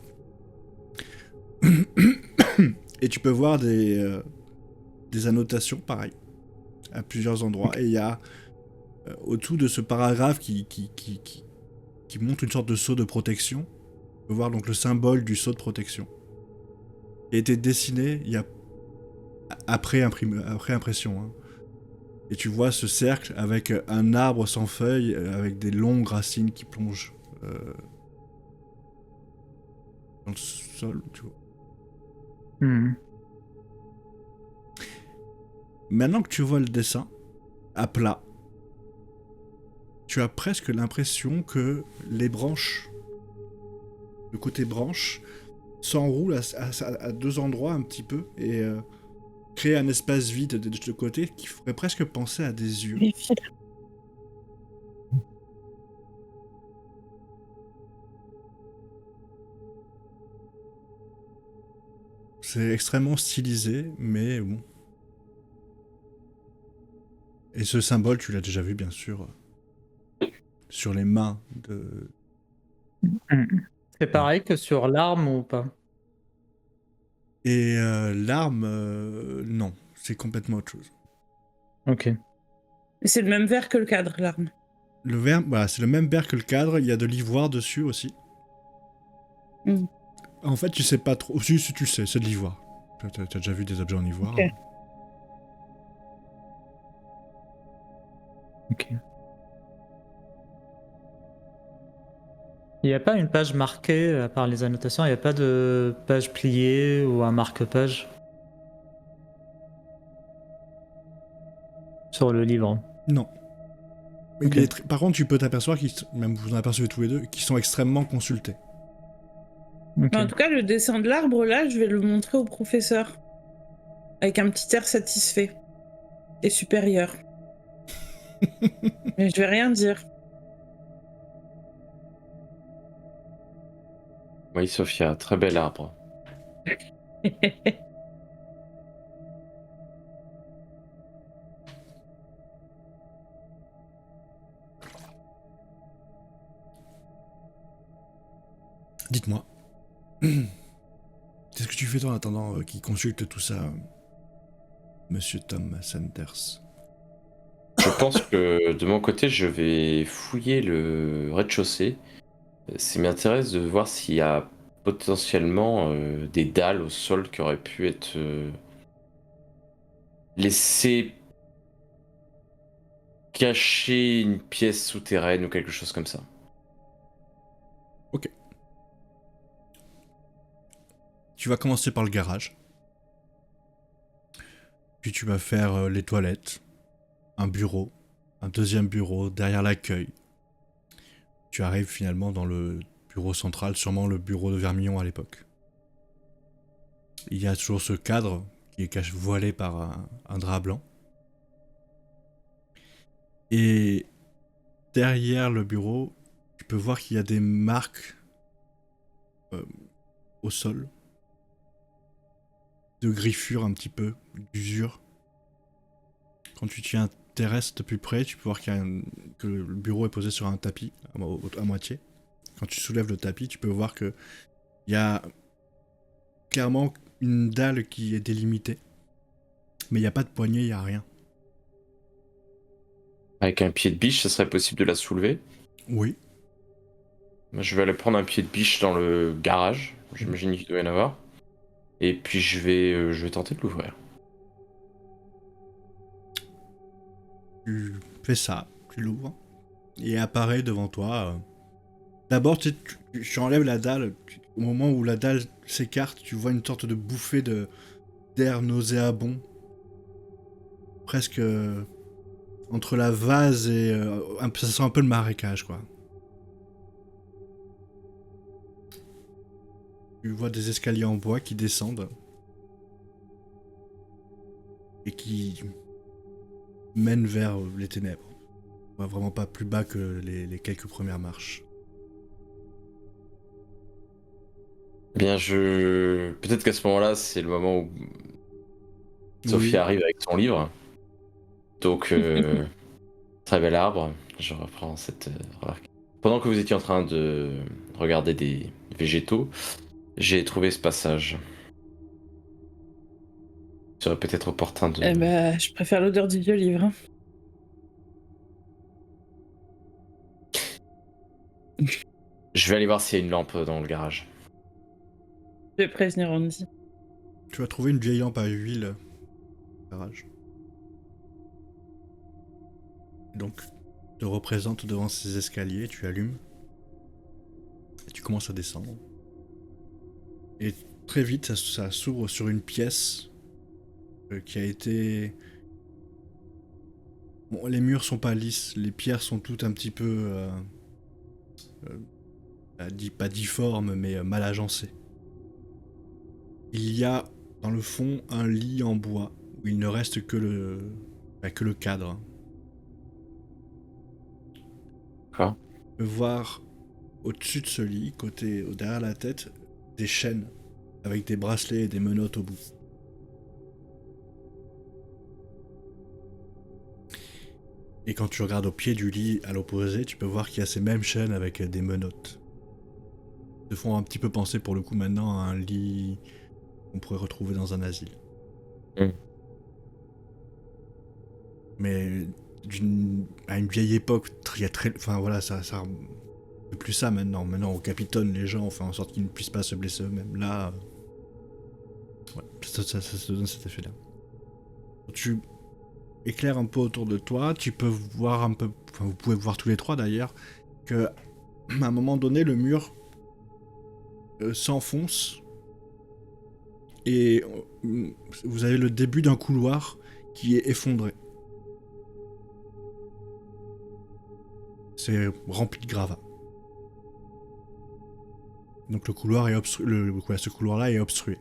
Et tu peux voir des annotations pareilles à plusieurs endroits. Et il y a au-dessous de ce paragraphe qui montre une sorte de sceau de protection. On peut voir donc le symbole du sceau de protection. Il a été dessiné il y a après impression. Hein. Et tu vois ce cercle avec un arbre sans feuilles, avec des longues racines qui plongent dans le sol, tu vois. Maintenant que tu vois le dessin, à plat, tu as presque l'impression que les branches, le côté branche, s'enroule à deux endroits un petit peu et crée un espace vide de deux côtés qui ferait presque penser à des yeux. Les fils. C'est extrêmement stylisé, mais bon. Et ce symbole, tu l'as déjà vu, bien sûr, sur les mains de... C'est pareil que sur l'arme ou pas? Et l'arme, non, c'est complètement autre chose. Ok. C'est le même verre que le cadre, l'arme. Le verre, voilà, c'est le même verre que le cadre, il y a de l'ivoire dessus aussi. En fait, tu sais pas trop... Si tu le sais, c'est de l'ivoire. T'as déjà vu des objets en ivoire. Ok. Ok. Il n'y a pas une page marquée, à part les annotations, il n'y a pas de page pliée ou un marque-page sur le livre? Non. Mais Ok. par contre, tu peux t'apercevoir, même vous en apercevez tous les deux, qu'ils sont extrêmement consultés. Ok. Mais en tout cas, le dessin de l'arbre, là, je vais le montrer au professeur. Avec un petit air satisfait. Et supérieur. Mais je vais rien dire. Oui, Sophia, très bel arbre. Dites-moi, qu'est-ce que tu fais toi en attendant qu'il consulte tout ça, Monsieur Tom Sanders? Je pense que de mon côté, je vais fouiller le rez-de-chaussée. Ça m'intéresse de voir s'il y a potentiellement des dalles au sol qui auraient pu être laissées cacher une pièce souterraine ou quelque chose comme ça. Ok. Tu vas commencer par le garage. Puis tu vas faire les toilettes, un bureau, un deuxième bureau, derrière l'accueil. Tu arrives finalement dans le bureau central, sûrement le bureau de Vermillon à l'époque. Il y a toujours ce cadre qui est voilé par un drap blanc. Et derrière le bureau, tu peux voir qu'il y a des marques au sol, de griffures un petit peu, d'usure. Quand tu t'y intéresses de plus près, tu peux voir que le bureau est posé sur un tapis à moitié. Quand tu soulèves le tapis, tu peux voir que il y a clairement une dalle qui est délimitée, mais il n'y a pas de poignée, il n'y a rien. Avec un pied de biche, ça serait possible de la soulever. Oui. Moi, je vais aller prendre un pied de biche dans le garage. J'imagine qu'il doit y en avoir. Et puis je vais tenter de l'ouvrir. Tu fais ça, tu l'ouvres, et apparaît devant toi. D'abord, tu enlèves la dalle. Au moment où la dalle s'écarte, tu vois une sorte de bouffée d'air nauséabond. Presque entre la vase et... ça sent un peu le marécage, quoi. Tu vois des escaliers en bois qui descendent. Et qui mènent vers les ténèbres. On va vraiment pas plus bas que les quelques premières marches. Bien, peut-être qu'à ce moment-là, c'est le moment où Sophie arrive avec son livre. Donc, très bel arbre. Je reprends cette remarque. Pendant que vous étiez en train de regarder des végétaux, j'ai trouvé ce passage. Il serait peut-être opportun de... Eh ben, je préfère l'odeur du vieux livre. Hein. Je vais aller voir s'il y a une lampe dans le garage. Je vais prévenir Andy. Tu vas trouver une vieille lampe à huile au garage. Donc, te représente devant ces escaliers, tu allumes. Et tu commences à descendre. Et très vite, ça s'ouvre sur une pièce qui a été... Bon, les murs sont pas lisses, les pierres sont toutes un petit peu... pas difformes, mais mal agencées. Il y a dans le fond un lit en bois où il ne reste que le cadre. Quoi ? Tu peux voir au-dessus de ce lit, derrière la tête, des chaînes avec des bracelets et des menottes au bout. Et quand tu regardes au pied du lit à l'opposé, tu peux voir qu'il y a ces mêmes chaînes avec des menottes. Ils te font un petit peu penser pour le coup maintenant à un lit qu'on pourrait retrouver dans un asile. Mais à une vieille époque, il y a enfin voilà, ça c'est plus ça maintenant. Maintenant on capitonne les gens, on fait en sorte qu'ils ne puissent pas se blesser eux-mêmes. Là, ouais, ça te donne cet effet-là. Tu éclaires un peu autour de toi, tu peux voir un peu, enfin vous pouvez voir tous les trois d'ailleurs, que à un moment donné le mur s'enfonce et vous avez le début d'un couloir qui est effondré. C'est rempli de gravats. Donc le couloir est ce couloir-là est obstrué.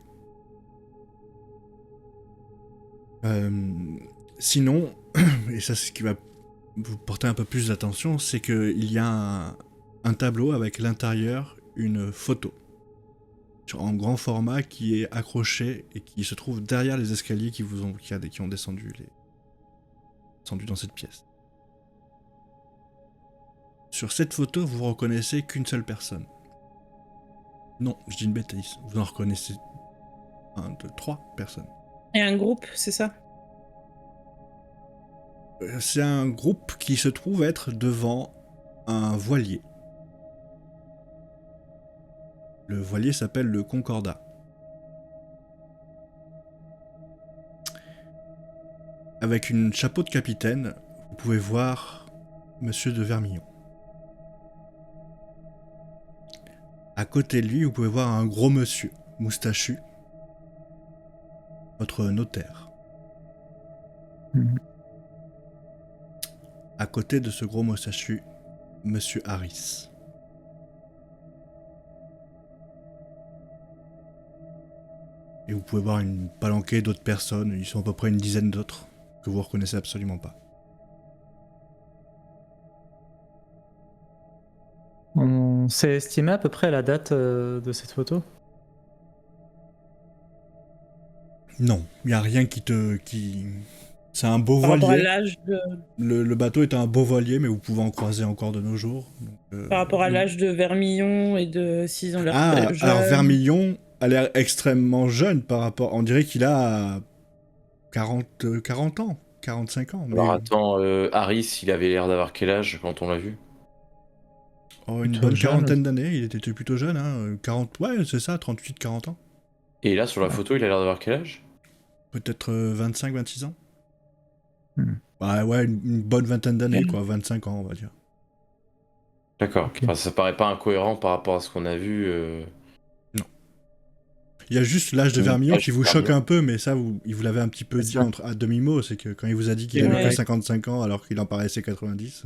Sinon, et ça c'est ce qui va vous porter un peu plus d'attention, c'est qu'il y a un tableau avec à l'intérieur une photo en grand format qui est accroché et qui se trouve derrière les escaliers qui ont descendu dans cette pièce. Sur cette photo, vous reconnaissez qu'une seule personne. Non, je dis une bêtise. Vous en reconnaissez 1, 2, 3 personnes. Et un groupe, c'est ça? C'est un groupe qui se trouve être devant un voilier. Le voilier s'appelle le Concordat. Avec une chapeau de capitaine, vous pouvez voir Monsieur de Vermillon. À côté de lui, vous pouvez voir un gros monsieur, moustachu, votre notaire. À côté de ce gros moustachu, Monsieur Harris. Et vous pouvez voir une palanquée d'autres personnes, ils sont à peu près une dizaine d'autres, que vous reconnaissez absolument pas. On sait estimer à peu près la date de cette photo? Non, il n'y a rien qui... C'est un beau Par rapport à voilier. l'âge de... Le bateau est un beau voilier, mais vous pouvez en croiser encore de nos jours. Donc, Par rapport à l'âge de Vermillon et de s'ils ont l'air Ah, jeunes. alors Vermillon a l'air extrêmement jeune par rapport... On dirait qu'il a 40 ans, 45 ans. Alors mais- attends, Harris, il avait l'air d'avoir quel âge quand on l'a vu? Oh, une Plutôt bonne jeune. quarantaine d'années, il était plutôt jeune, hein, 40... Ouais, c'est ça, 38-40 ans. Et là, sur la photo, il a l'air d'avoir quel âge? Peut-être 25-26 ans. Hmm. Bah ouais, une bonne vingtaine d'années, quoi, 25 ans, on va dire. D'accord. Ok. Enfin, ça paraît pas incohérent par rapport à ce qu'on a vu. Il y a juste l'âge de Oui, Vermillon l'âge qui de vous choque Vermillon. un peu, mais ça, il vous l'avez un petit peu C'est dit ça. à demi-mot, c'est que quand il vous a dit qu'il avait Ouais. que 55 ans alors qu'il en paraissait 90...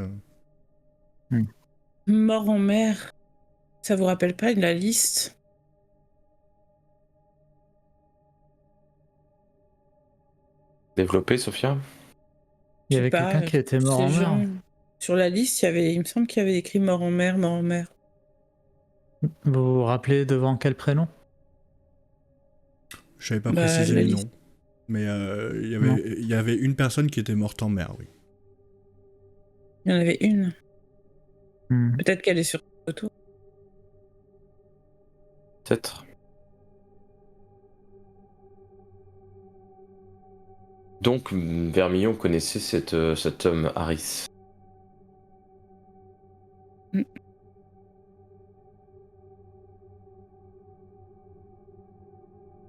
Mort en mer. Ça vous rappelle pas de la liste? Développé, Sophia? Il y Je sais avait pas, quelqu'un qui était mort en ces mer. gens- Sur la liste, il me semble qu'il y avait écrit mort en mer, mort en mer. Vous vous rappelez devant quel prénom? Je savais pas Bah, préciser la le liste. nom. Mais Non. il y avait une personne qui était morte en mer, oui. Il y en avait une. Hmm. Peut-être qu'elle est sur la photo. Peut-être. Donc, Vermillon connaissait cet homme, Harris. Mm.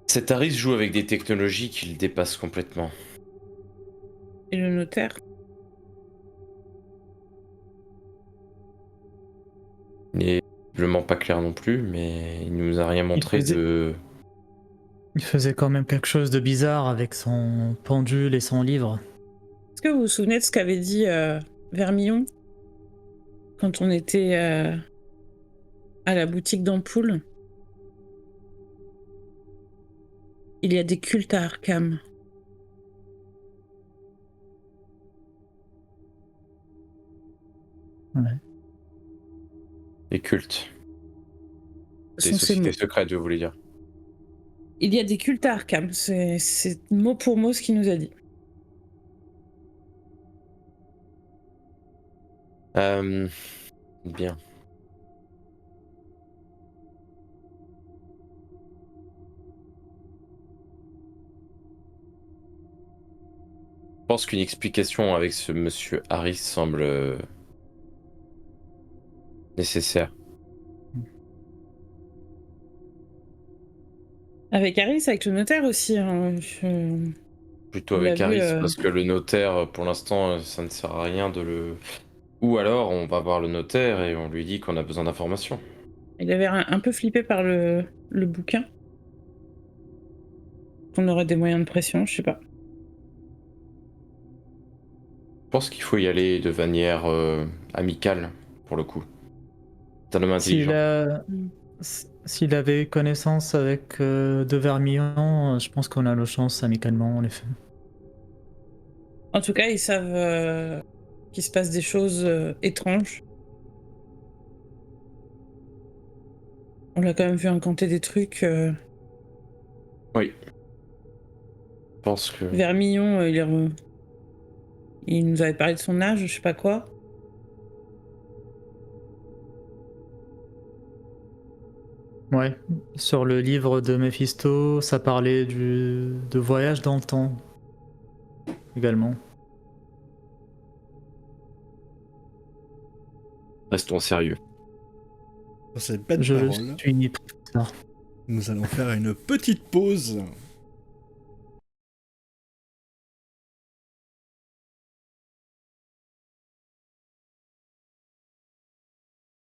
Cet Harris joue avec des technologies qui le dépassent complètement. Et le notaire. Il n'est visiblement pas clair non plus, mais il nous a rien montré faisait- de... Il faisait quand même quelque chose de bizarre avec son pendule et son livre. Est-ce que vous vous souvenez de ce qu'avait dit Vermillon quand on était à la boutique d'ampoules? Il y a des cultes à Arkham. Ouais. des cultes. Ce Des sont ces mots. sociétés secrètes, vous voulez dire. Il y a des cultes à Arkham. C'est mot pour mot ce qu'il nous a dit. Bien. Je pense qu'une explication avec ce monsieur Harris semble nécessaire. Avec Harris, avec le notaire aussi. Hein. Plutôt On avec l'a vu, Harris, parce que le notaire, pour l'instant, ça ne sert à rien de le... Ou alors, on va voir le notaire et on lui dit qu'on a besoin d'informations. Il avait un peu flippé par le bouquin. Qu'on aurait des moyens de pression, je sais pas. Je pense qu'il faut y aller de manière amicale, pour le coup. C'est un homme S'il intelligent. s'il avait connaissance avec De Vermillon, je pense qu'on a nos chances amicalement, en effet. En tout cas, ils savent qu'il se passe des choses étranges. On l'a quand même vu incanter des trucs. Oui. Je pense que... Vermillon, il nous avait parlé de son âge, je sais pas quoi. Ouais. Sur le livre de Méphisto, ça parlait de voyage dans le temps. Également. Restons sérieux. Sur ces belles Je paroles, suis pris pour ça. nous allons faire une petite pause